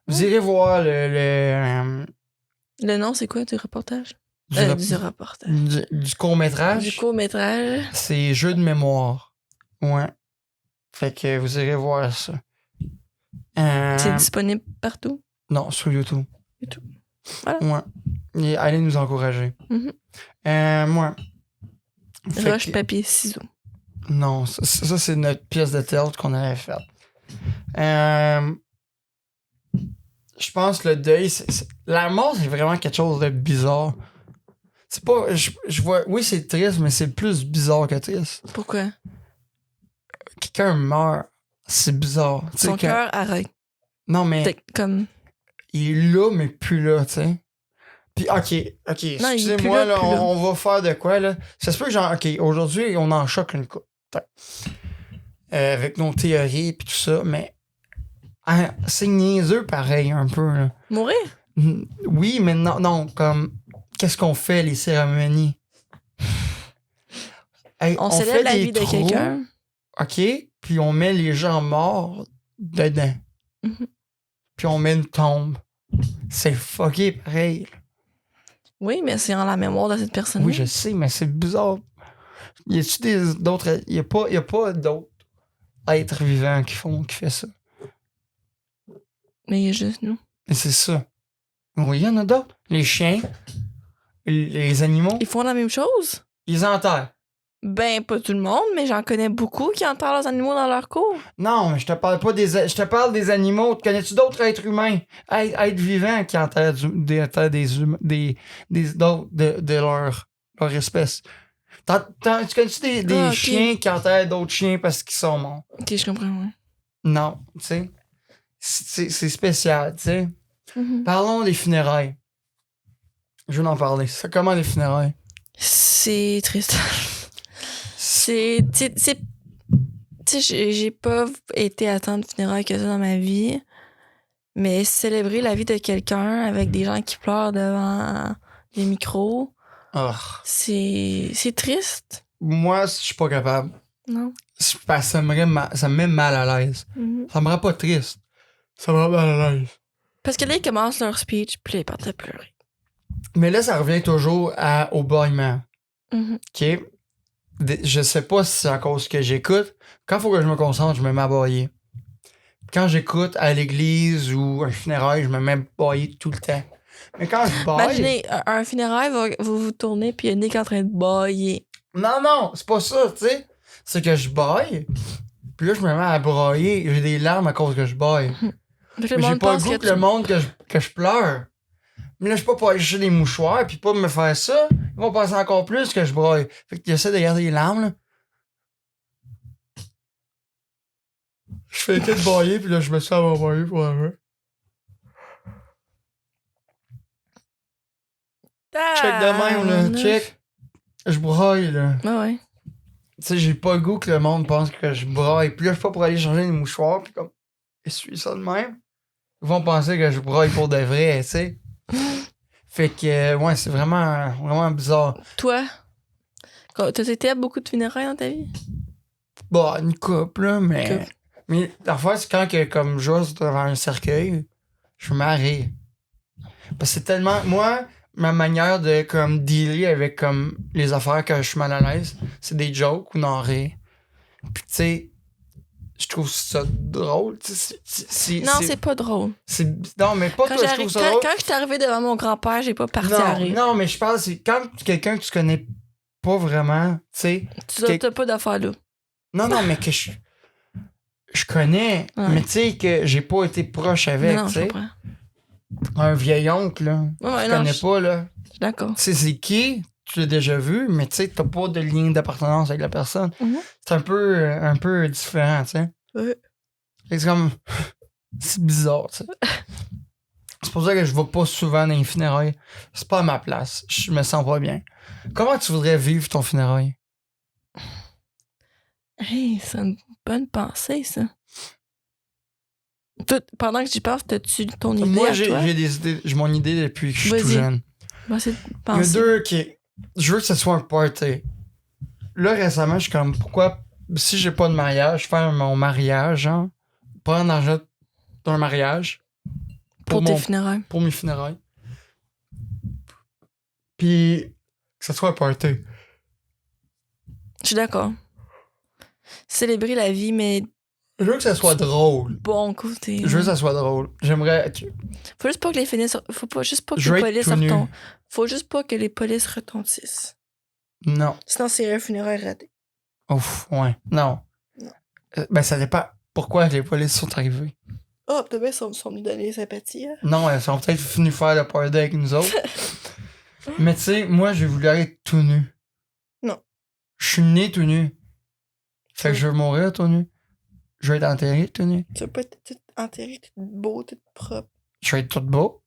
Vous irez voir Le nom, c'est quoi du reportage? Du reportage. du court-métrage. Du court-métrage. C'est jeu de mémoire. Ouais. Fait que vous irez voir ça. C'est disponible partout? Non, sur YouTube. YouTube. Voilà. Ouais. Et allez nous encourager. Mhm. Ouais. Fait Roche, que- papier, ciseaux. Non, ça c'est notre pièce de théâtre qu'on avait faite. Je pense que le deuil, la mort, c'est vraiment quelque chose de bizarre. C'est pas. Je vois. Oui, c'est triste, mais c'est plus bizarre que triste. Pourquoi? Quelqu'un meurt, c'est bizarre. Tu sais, Son cœur arrête. Non, mais Peut-être comme... il est là, mais plus là, tu sais. Puis, OK, Non, il est plus excusez-moi, là, là, plus là. on va faire de quoi, là? Ça se peut que genre, OK, aujourd'hui, on en choque une coupe. Avec nos théories puis tout ça, mais c'est niaiseux pareil, un peu, là. Mourir? Oui, mais non, comme, qu'est-ce qu'on fait, les cérémonies? Hey, On célèbre la des vie de trous, quelqu'un. OK, puis on met les gens morts dedans. Mhm. Puis on met une tombe. C'est fucké pareil. Oui, mais c'est en la mémoire de cette personne. Oui, je sais, mais c'est bizarre. Y a-tu d'autres... Y a pas d'autres êtres vivants qui fait ça. Mais il y a juste nous. Et c'est ça. Oui, y en a d'autres. Les chiens, les animaux, Ils font la même chose? ils enterrent. Ben, pas tout le monde, mais j'en connais beaucoup qui enterrent leurs animaux dans leur cour. Non, mais je te parle pas je te parle des animaux. Connais-tu d'autres êtres humains, êtres vivants qui enterrent des humains, d'autres de leur espèce? Tu connais-tu des Ah, ok. chiens qui enterrent d'autres chiens parce qu'ils sont morts? Ok, je comprends, ouais. Non, tu sais. C'est spécial, tu sais. Mhm. Parlons des funérailles. Je veux en parler. C'est comment les funérailles? C'est triste. Tu sais, j'ai pas été à tant de funérailles que ça dans ma vie, mais célébrer la vie de quelqu'un avec des gens qui pleurent devant les micros, Oh. c'est triste, Moi, je suis pas capable. non? Parce que ça me met mal à l'aise. Mhm. Ça me rend pas triste. Ça me rend mal à l'aise. Parce que là, ils commencent leur speech, puis là, ils partent à pleurer. Mais là, ça revient toujours au bâillement. Mhm. OK? Je sais pas si c'est à cause que j'écoute. Quand il faut que je me concentre, je me mets à bailler. Quand j'écoute à l'église ou un funérail, je me mets à bailler tout le temps. Mais quand je baille... Imaginez, un funérail, vous tournez, puis il y a Nick en train de bailler. Non, c'est pas ça, tu sais. C'est que je baille, puis là, je me mets à brailler. J'ai des larmes à cause que je baille. Fait que le Mais j'ai monde pas le pense goût que que le monde que je pleure. Mais là, je peux pas aller chercher des mouchoirs puis pas me faire ça. Ils vont penser encore plus que je braille. Fait que j'essaie de garder les larmes, là. Je fais que de bailler puis là, je me sens à bailler pour la fin. Check de même, là. Check. Je braille, là. Ah ouais. Tu sais, j'ai pas le goût que le monde pense que je braille. Puis là, je suis pas pour aller changer des mouchoirs puis comme, essuie ça de même. Ils vont penser que je braille pour de vrai, tu sais. Fait que, ouais, c'est vraiment, vraiment bizarre. Toi, t'as été à beaucoup de funérailles dans ta vie? Bah, une couple, là, mais. Une couple. Mais l'affaire, c'est quand que, comme j'ose devant un cercueil, je me mets à rire. Parce que c'est tellement. Moi, ma manière de comme dealer avec comme les affaires que je suis mal à l'aise, c'est des jokes ou d'en rire. Puis tu sais, je trouve ça drôle. Non, c'est pas drôle. Non, mais pas Quand, toi, je trouve ça drôle. Quand je suis arrivée devant mon grand-père, j'ai pas parti à rire. Non, mais je parle, c'est quand quelqu'un que tu connais pas vraiment, tu sais. T'as pas d'affaires là. Non, mais que je connais, mais tu sais, que j'ai pas été proche avec, Non, tu je sais. comprends. Un vieil oncle, là. Ouais, Tu non, connais pas, là. Je suis d'accord. Tu sais, c'est qui? Tu l'as déjà vu, mais tu sais, t'as pas de lien d'appartenance avec la personne. Mhm. C'est un peu différent, tu sais. Ouais. C'est comme. C'est bizarre, tu sais. C'est pour ça que je vais pas souvent dans les funérailles. C'est pas à ma place. Je me sens pas bien. Comment tu voudrais vivre ton funérail? Hey, c'est une bonne pensée, ça. Pendant que j'y pense, t'as-tu ton idée? Moi, à toi? j'ai des idées. J'ai mon idée depuis que je suis tout Vas-y. jeune. Bon, c'est de Il y a penser. deux qui. Je veux que ce soit un party. Là, récemment, je suis comme, pourquoi, si j'ai pas de mariage, faire mon mariage, hein, prendre l'argent d'un mariage Pour tes funérailles. pour mes funérailles. Puis, que ce soit un party. Je suis d'accord. Célébrer la vie, mais Je veux que ça soit drôle. bon côté. Je veux que ça soit drôle. J'aimerais. Faut juste pas que les polices. Faut pas juste pas que Je veux les être polices tout nu. Faut juste pas que les polices retentissent. Non. Sinon, c'est un funérail raté. Ouf, ouais. Non. Non. Ben, ça dépend pourquoi les polices sont arrivées. Oh, peut-être bien sont venus donner sympathie. Hein? Non, elles sont peut-être venues faire le party avec nous autres. Mais tu sais, moi, j'ai voulu être tout nu. Non. Je suis né tout nu. Fait que je veux mourir tout nu. Je veux être enterré tout nu. Tu veux pas être tout enterré, tout beau, tout propre. Je veux être tout beau.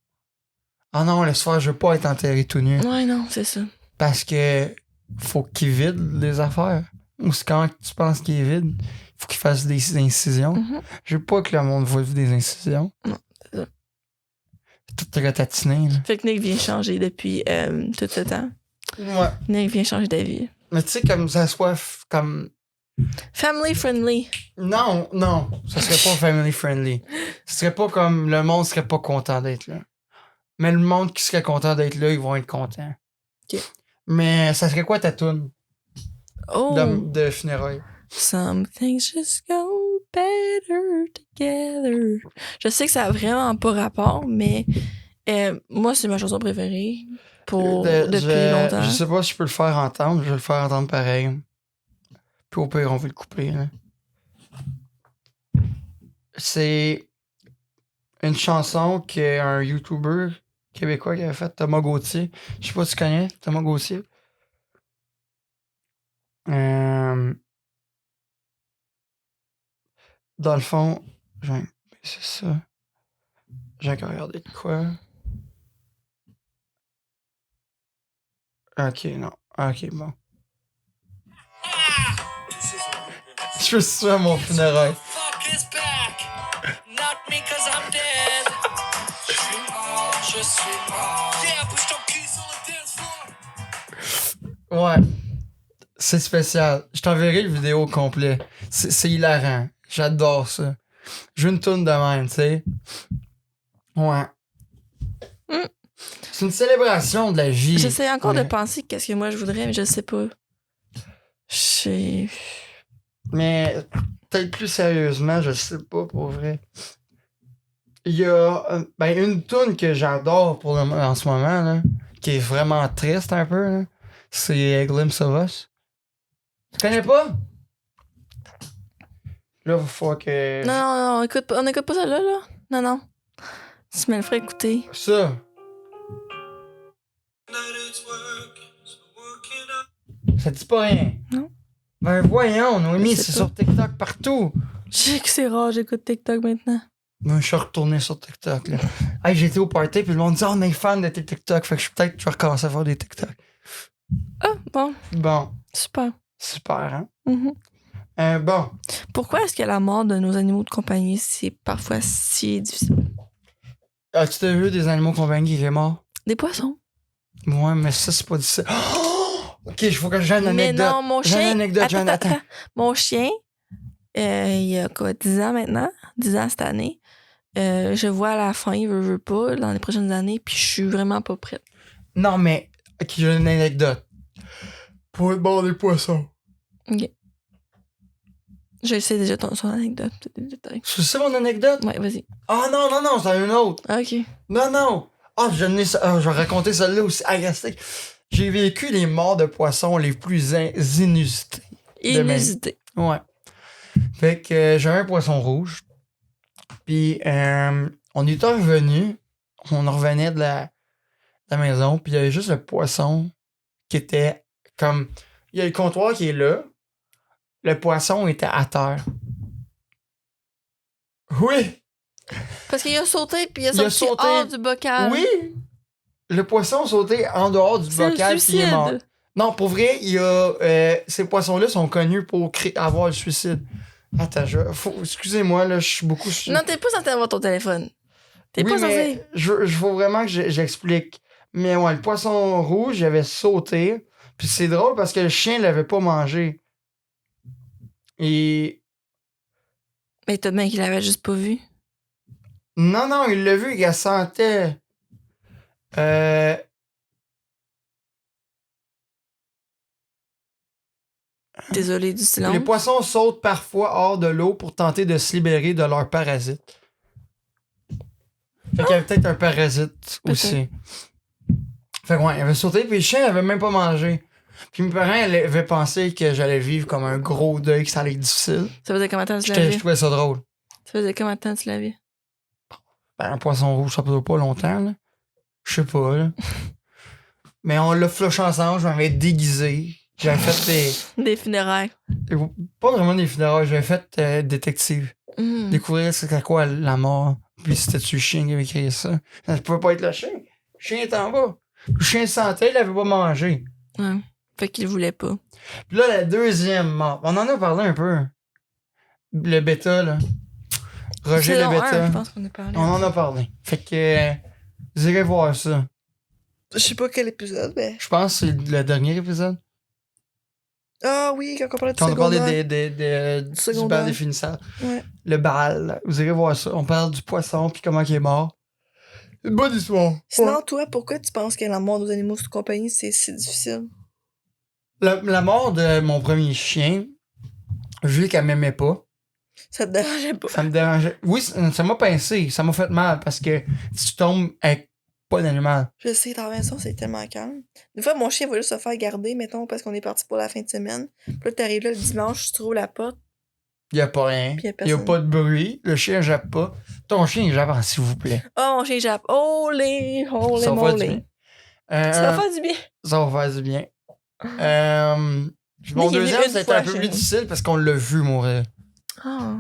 Ah non, laisse faire, je veux pas être enterré tout nu. Ouais, non, c'est ça. Parce que faut qu'il vide les affaires. Ou c'est quand tu penses qu'il est vide, faut qu'il fasse des incisions. Mhm. Je veux pas que le monde voit des incisions. Non, c'est ça. Tout ratatiné, là. Fait que Nick vient changer depuis tout ce temps. Ouais. Nick vient changer d'avis. Mais tu sais, comme ça soit comme. Family friendly. Non, ça serait pas family friendly. Ce serait pas comme le monde serait pas content d'être là. Mais le monde qui serait content d'être là, ils vont être contents. Ok. Mais ça serait quoi ta toune Oh! de funérailles? Some things just go better together. Je sais que ça a vraiment pas rapport, mais moi, c'est ma chanson préférée depuis longtemps. Je sais pas si je peux le faire entendre, je vais le faire entendre pareil. Puis au pire, on va le couper. Là. C'est une chanson qu'un YouTuber québécois qui avait fait, Thomas Gauthier. Je sais pas si tu connais Thomas Gauthier. Dans le fond, c'est ça. J'ai encore regardé de quoi. Ok, non. Ok, bon. Je suis sûr à mon funérail. Ouais. C'est spécial. Je t'enverrai le vidéo complet. C'est hilarant. J'adore ça. Je veux une tourne de même, tu sais. Ouais. Mm. C'est une célébration de la vie. J'essaie encore Ouais. de penser qu'est-ce que moi je voudrais, mais je sais pas. Mais peut-être plus sérieusement, je sais pas pour vrai. Il y a une toune que j'adore en ce moment, là, qui est vraiment triste un peu, là. C'est Glimpse of Us. Tu connais pas? Là, il faut que. Non, écoute, on écoute pas ça là. Non. Tu me le ferais écouter. Ça. Ça dit pas rien. Non. Ben voyons, Noémie, Je sais c'est pas. sur TikTok partout. Je sais que c'est rare, j'écoute TikTok maintenant. Moi, je suis retourné sur TikTok, là. Hey, j'étais au party, puis le monde dit, on est fan de tes TikTok. Fait que je vais recommencer à faire des TikTok. Ah, bon, Bon, super. super, hein? Mhm. Bon. Pourquoi est-ce que la mort de nos animaux de compagnie, c'est parfois si difficile? As-tu déjà vu des animaux compagnie qui est mort? Des poissons. Ouais, mais ça, c'est pas difficile. Oh! Ok, il faut que j'ai une Mais anecdote. non, mon J'ai une chien. anecdote, Attends. Mon chien, il y a quoi, 10 ans maintenant? 10 ans cette année. Je vois à la fin, il veut pas, dans les prochaines années, puis je suis vraiment pas prête. Non, mais, ok, j'ai une anecdote. Pour être mort des poissons. Ok. Je sais déjà son anecdote. Tu sais mon anecdote? Ouais, vas-y. Ah non, c'est une autre. Ah, OK. Non. Ah, je vais raconter celle-là aussi. Agastique. J'ai vécu les morts de poissons les plus inusitées. Inusité. Ouais. Fait que j'avais un poisson rouge. Puis on était revenu. On revenait de la maison. Puis il y avait juste le poisson qui était comme... Il y a le comptoir qui est là. Le poisson était à terre. Oui! Parce qu'il a sauté puis il a Il a sorti sauté. hors du bocal. Oui! Le poisson sauté en dehors du C'est bocal le puis il est mort. suicide. Non, pour vrai, il y a, ces poissons-là sont connus pour avoir le suicide. Attends, excusez-moi, là, je suis beaucoup... Non, t'es pas censé avoir ton téléphone. T'es oui, pas mais censé. je faut vraiment que j'explique. Mais ouais, le poisson rouge, il avait sauté. Puis c'est drôle parce que le chien l'avait pas mangé. Et... Mais t'as bien qu'il l'avait juste pas vu. Non, il l'a vu, il la sentait. Désolé du silence. Les poissons sautent parfois hors de l'eau pour tenter de se libérer de leurs parasites. Fait qu'il y avait peut-être un parasite aussi. Fait que ouais, il avait sauté, puis le chien avait même pas mangé. Puis mes parents avaient pensé que j'allais vivre comme un gros deuil, que ça allait être difficile. Ça faisait combien de temps tu Je l'avais? trouvais ça drôle. Ça faisait combien de temps tu l'avais? Ben, un poisson rouge, ça peut pas longtemps, là. Je sais pas, là. Mais on l'a flushé ensemble, je m'avais déguisé. J'avais fait Des funérailles. pas vraiment des funérailles, j'avais fait détective. Découvrir c'était quoi la mort. Puis c'était-tu le chien qui avait créé ça? Ça pouvait pas être le chien. Le chien est en bas. Le chien sentait, il avait pas mangé. Ouais. Fait qu'il voulait pas. Puis là, la deuxième mort. On en a parlé un peu. Le bêta, là. Roger le Saison bêta. 1, je pense qu'on a parlé. On en a parlé. Fait que vous irez voir ça. Je sais pas quel épisode, mais... Je pense que c'est le dernier épisode. Ah oui, quand on parlait de Quand on secondaire. parlait du Secondaire. bal définissant. Ouais. Le bal. Vous irez voir ça. On parle du poisson puis comment il est mort. Une bonne histoire. Sinon, Ouais. toi, pourquoi tu penses que la mort des animaux sous compagnie, c'est si difficile? La mort de mon premier chien, vu qu'elle m'aimait pas, Ça te dérangeait pas? ça me dérangeait. Oui, ça m'a pincé. Ça m'a fait mal parce que si tu tombes avec pas d'animal. Je sais, dans la maison, c'est tellement calme. Des fois, mon chien va juste se faire garder, mettons, parce qu'on est parti pour la fin de semaine. Puis là, t'arrives là le dimanche, tu trouves la porte. Il y a pas rien. Puis y a Il y a personne. pas de bruit. Le chien jappe pas. Ton chien, il jappe, s'il vous plaît. Oh, mon chien jappe. Olé, olé, Ça va faire du molé. bien. Ça va faire du bien. Ça va faire du bien. Puis Mais mon il est deuxième, venu une c'était fois un peu chez plus nous. difficile parce qu'on l'a vu mourir. Ah.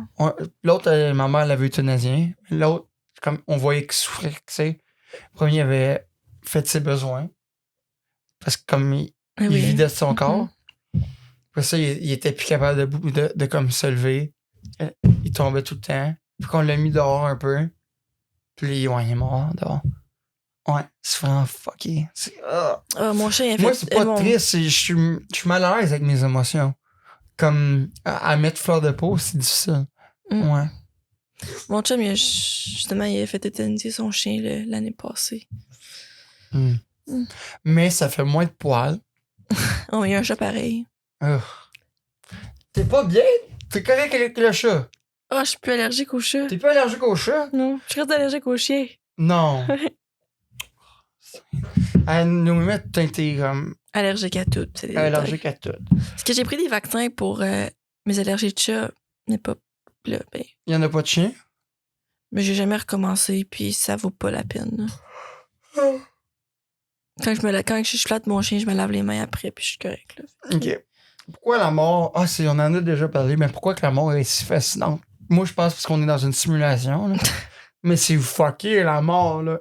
L'autre, ma mère l'avait euthanasié. L'autre, comme on voyait qu'il souffrait, tu sais. Le premier, il avait fait ses besoins. Parce que comme il vidait de son corps. Après ça, il était plus capable de comme se lever. Il tombait tout le temps. Puis qu'on l'a mis dehors un peu. Puis ouais, il est mort dehors. Ouais, c'est vraiment fucké. Mon chien, il a fait... Moi, c'est pas triste. Je suis mal à l'aise avec mes émotions. Comme à mettre fleur de peau, c'est difficile. Ouais. Mon chum, justement, il a fait éterniser son chien l'année passée. Mais ça fait moins de poils. Oh, il y a un chat pareil. T'es pas bien? T'es correct avec le chat? Ah, je suis plus allergique au chat. T'es pas allergique au chat? Non, je reste allergique au chien. Non. À nous mettre, t'es comme Allergique à tout. C'est des allergique à tout. Parce que j'ai pris des vaccins pour mes allergies de chat, mais pas là. Ben, Il y en a pas de chien? mais j'ai jamais recommencé, puis ça vaut pas la peine. Quand je flatte mon chien, je me lave les mains après, puis je suis correcte. Là. OK. Pourquoi la mort... Ah, on en a déjà parlé, mais pourquoi que la mort est si fascinante? Moi, je pense parce qu'on est dans une simulation, là. Mais c'est fucké, la mort, là.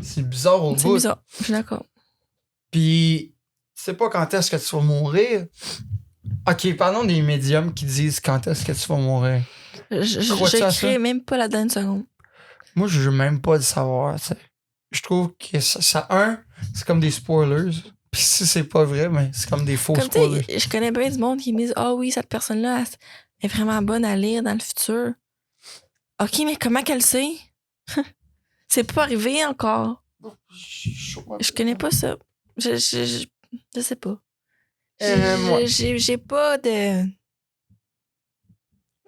C'est bizarre au bout. C'est bizarre, je suis d'accord. Puis, tu sais pas quand est-ce que tu vas mourir. OK, parlons des médiums qui disent quand est-ce que tu vas mourir. Je crée même pas la dernière seconde. Moi, je veux même pas le savoir, tu sais. Je trouve que ça c'est comme des spoilers. Puis si c'est pas vrai, mais c'est comme des faux Comme spoilers. je connais bien du monde qui me disent « Ah oui, cette personne-là est vraiment bonne à lire dans le futur. » OK, mais comment qu'elle sait? C'est pas arrivé encore. Je connais pas ça. Je sais pas. J'ai pas de...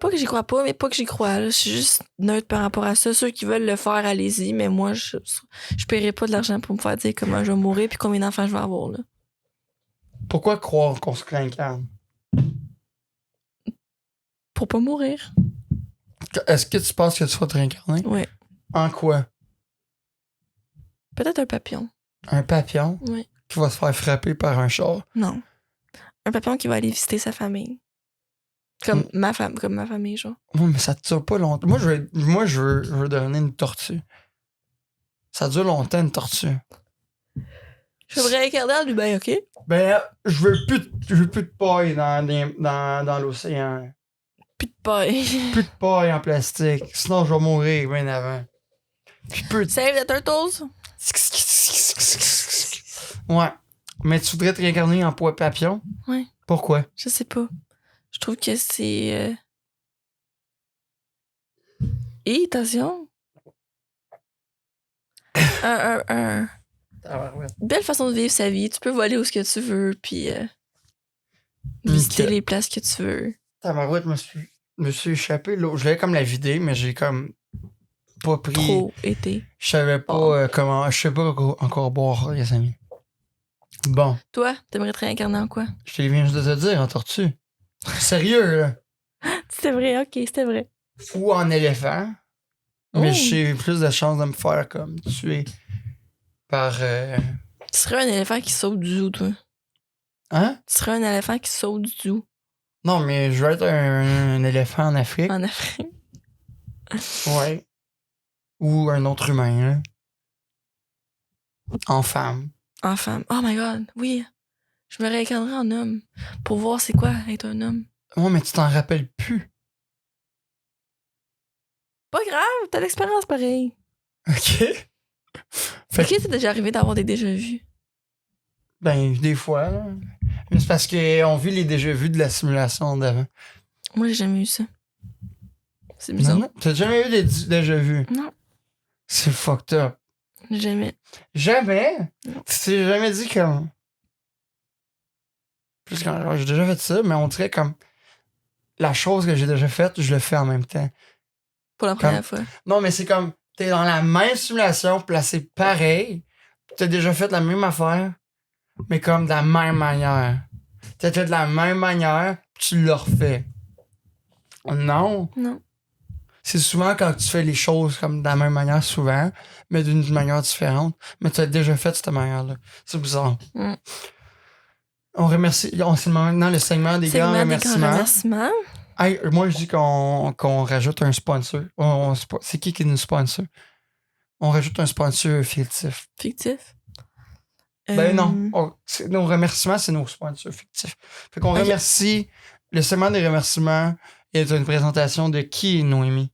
Pas que j'y crois pas, mais pas que j'y crois. Là. Je suis juste neutre par rapport à ça. Ceux qui veulent le faire, allez-y, mais moi, je paierai pas de l'argent pour me faire dire comment je vais mourir puis combien d'enfants je vais avoir. Là. Pourquoi croire qu'on se réincarne? Pour pas mourir. Est-ce que tu penses que tu vas te réincarner? Oui. En quoi? Peut-être un papillon. Un papillon? Oui. Qui va se faire frapper par un char? Non. Un papillon qui va aller visiter sa famille. Comme ma famille, genre. Oui, mais ça dure pas longtemps. Moi, je veux devenir une tortue. Ça dure longtemps, une tortue. Je me réincarner en humain, OK? Ben, je veux plus de paille dans l'océan. Plus de paille. Plus de paille en plastique. Sinon, je vais mourir bien avant. Puis peu de... Save the turtles. Ouais. Mais tu voudrais te réincarner en papillon? Ouais. Pourquoi? Je sais pas. Je trouve que c'est... Et attention. Belle façon de vivre sa vie. Tu peux voler où ce que tu veux, puis visiter les places que tu veux. Tabarouette, me suis échappé. Je l'avais comme la vider, mais j'ai comme pas pris... Trop été. Je savais pas comment... Je sais pas encore boire, les amis. Bon. Toi, t'aimerais te réincarner en quoi? Je te viens juste de te dire, en tortue. Sérieux, là. C'était vrai, OK, c'était vrai. Ou en éléphant. Mais j'ai plus de chances de me faire comme tuer par... Tu serais un éléphant qui saute du zoo, toi. Hein? Tu serais un éléphant qui saute du zoo. Non, mais je veux être un éléphant en Afrique. En Afrique. Ouais. Ou un autre humain, là. En femme. En femme. Oh my God, oui. Je me réincarnerais en homme pour voir c'est quoi être un homme. Ouais, mais tu t'en rappelles plus. Pas grave, t'as l'expérience pareil. OK. Fait que c'est déjà arrivé d'avoir des déjà-vus. Ben, des fois, là. Mais c'est parce qu'on vit les déjà-vus de la simulation d'avant. Moi, j'ai jamais eu ça. C'est bizarre. Non, t'as jamais eu des déjà-vus? Non. C'est fucked up. Jamais. Jamais? Non. Tu t'es jamais dit comme... Plus quand j'ai déjà fait ça, mais on dirait comme... La chose que j'ai déjà faite, je le fais en même temps. Pour la première fois. Non, mais c'est comme... T'es dans la même simulation, placé pareil. T'as déjà fait la même affaire, mais comme de la même manière. T'as fait de la même manière, puis tu le refais. Non. Non. C'est souvent quand tu fais les choses comme de la même manière, souvent, mais d'une manière différente. Mais tu as déjà fait de cette manière-là. C'est bizarre. Mm. On remercie. C'est maintenant le segment des grands remerciements. Hey, moi, je dis qu'on rajoute un sponsor. C'est qui nous sponsor? On rajoute un sponsor fictif. Fictif? Ben non. Nos remerciements, c'est nos sponsors fictifs. Fait qu'on remercie. Le segment des remerciements est une présentation de qui, Noémie?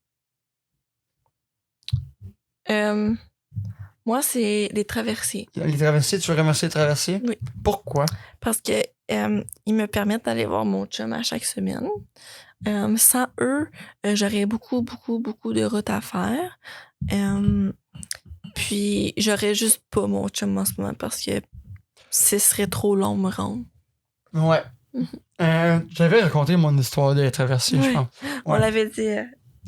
Moi, c'est les traversiers. Les traversiers, tu veux remercier les traversiers? Oui. Pourquoi? Parce que ils me permettent d'aller voir mon chum à chaque semaine. Sans eux, j'aurais beaucoup de routes à faire. Puis, j'aurais juste pas mon chum en ce moment parce que ce serait trop long me rendre. Ouais. J'avais raconté mon histoire de traversier, je pense. Ouais. On l'avait dit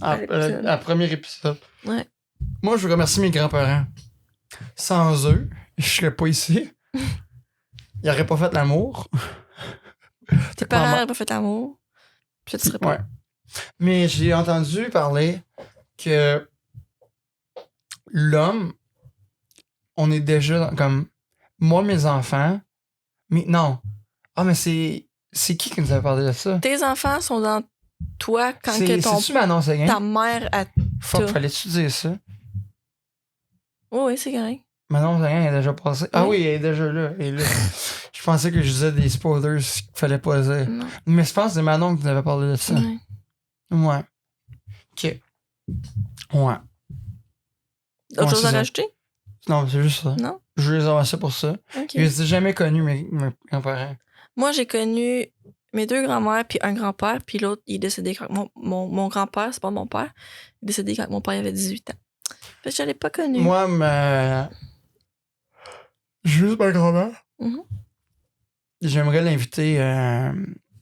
à premier épisode. Ouais. Moi, je remercie mes grands-parents. Sans eux, je serais pas ici. Ils n'auraient pas fait l'amour. Tes parents n'auraient pas fait l'amour. Puis tu serais pas. Ouais. Mais j'ai entendu parler que l'homme, on est déjà comme... Moi, mes enfants... Mais non. Ah, mais c'est qui nous avait parlé de ça? Tes enfants sont dans toi quand que C'est-tu Manon Seguin? Ta mère a... Fuck, fallait-tu dire ça? Oui, c'est correct. Manon Seguin est déjà passée. Ah oui, elle est déjà là. Elle est là. Je pensais que je disais des spoilers qu'il fallait pas dire. Non. Mais je pense que c'est Manon qui nous avait parlé de ça. Ouais. OK. Ouais. Autre chose à rajouter? Non, c'est juste ça. Non? Je les ai pour ça. OK. Je les ai jamais connus, mes grands-parents. Moi, j'ai connu mes deux grands-mères puis un grand-père, puis l'autre, il est décédé quand mon grand-père, c'est pas mon père, il est décédé quand mon père avait 18 ans. Fait que je l'ai pas connu. Moi, juste ma grand-mère. Mm-hmm. J'aimerais l'inviter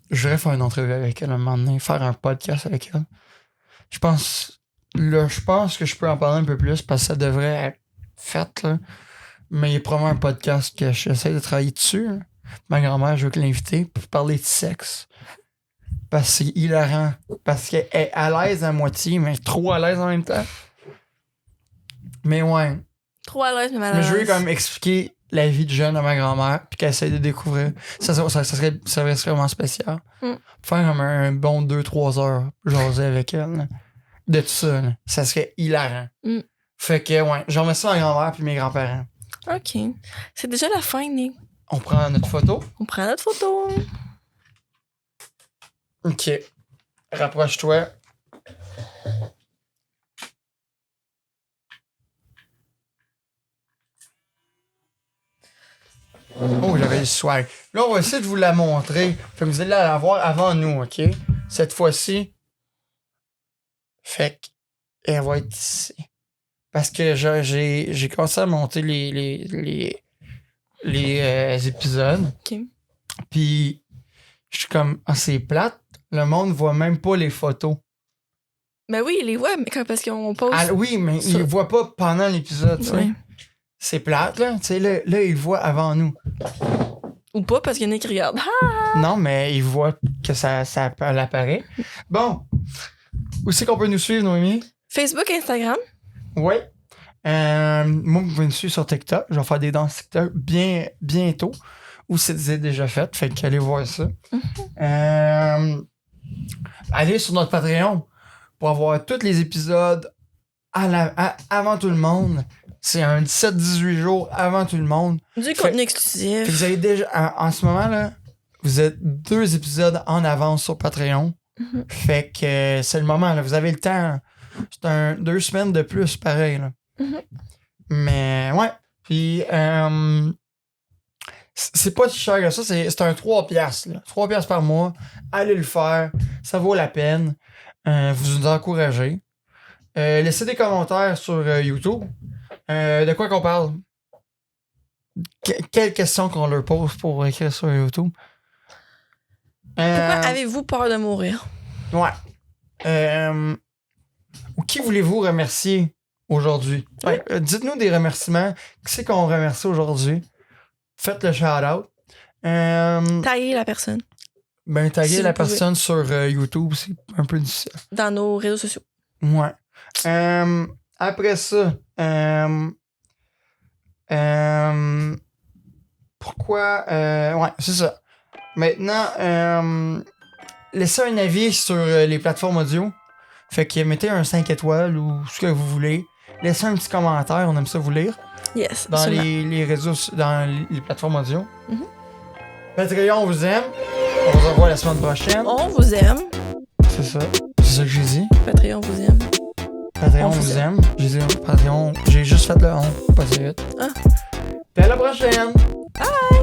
Je voudrais faire une entrevue avec elle un moment donné, faire un podcast avec elle. Je pense que je peux en parler un peu plus parce que ça devrait être fait, là. Mais il y a probablement un podcast que j'essaie de travailler dessus. Là. Ma grand-mère, je veux l'inviter pour parler de sexe. Parce que c'est hilarant. Parce qu'elle est à l'aise à moitié, mais trop à l'aise en même temps. Mais ouais. Trop à l'aise, mais mal à Mais l'aise. je veux quand même expliquer la vie de jeune à ma grand-mère puis qu'elle essaie de découvrir. Ça serait vraiment spécial. Faire comme un bon 2-3 heures jaser avec elle. Là. De tout ça. Là. Ça serait hilarant. Fait que, ouais, j'en mets ça à ma grand-mère puis mes grands-parents. OK. C'est déjà la fin, Nick. On prend notre photo. On prend notre photo. OK. Rapproche-toi. Oh, j'avais le swag. Là, on va essayer de vous la montrer. Fait que vous allez la voir avant nous, OK? Cette fois-ci. Fait qu'elle va être ici. Parce que j'ai commencé à monter les épisodes. OK. Puis, je suis comme, ah, c'est plate. Le monde voit même pas les photos. Ben oui, il les voit, mais parce qu'on pose. Ah, oui, mais ils les voient pas pendant l'épisode, tu sais. Ouais. C'est plate, là. Tu sais, là, ils le voient avant nous. Ou pas, parce qu'il y en a qui regardent. Ah! Non, mais ils voient que ça apparaît. Bon. Où c'est qu'on peut nous suivre, Noémie? Facebook, Instagram. Oui. Moi, vous pouvez me suivre sur TikTok. Je vais faire des danses TikTok bientôt. Ou c'est déjà fait. Fait qu'allez voir ça. Allez sur notre Patreon pour avoir tous les épisodes avant tout le monde. C'est un 17-18 jours avant tout le monde. Du contenu exclusif. Fait que vous avez déjà, en ce moment, là, vous êtes 2 épisodes en avance sur Patreon. Fait que c'est le moment, là. Vous avez le temps. C'est 2 semaines de plus, pareil, là. Mais, ouais. Puis, c'est pas si cher que ça. C'est un 3$, là. 3$ par mois. Allez le faire. Ça vaut la peine. Vous nous encouragez. Laissez des commentaires sur YouTube. De quoi qu'on parle? Quelles questions qu'on leur pose pour écrire sur YouTube? Pourquoi avez-vous peur de mourir? Ouais. Qui voulez-vous remercier aujourd'hui? Ouais. Dites-nous des remerciements. Qui c'est qu'on remercie aujourd'hui? Faites le shout-out. Tailler la personne. Ben, taguer Si la vous pouvez. personne sur YouTube, c'est un peu difficile. Dans nos réseaux sociaux. Ouais. Après ça, pourquoi... ouais, c'est ça. Maintenant, laissez un avis sur les plateformes audio. Fait que mettez un 5 étoiles ou ce que vous voulez. Laissez un petit commentaire, on aime ça vous lire. Yes. Dans absolument. les réseaux, dans les plateformes audio. Patreon, on vous aime. On se revoit la semaine prochaine. On vous aime. C'est ça. C'est ça que j'ai dit. Patreon vous aime. Patreon, On on vous vous aime. J'ai dit Patreon. J'ai juste fait le on. Pas de vite. Ah. Puis à la prochaine. Bye!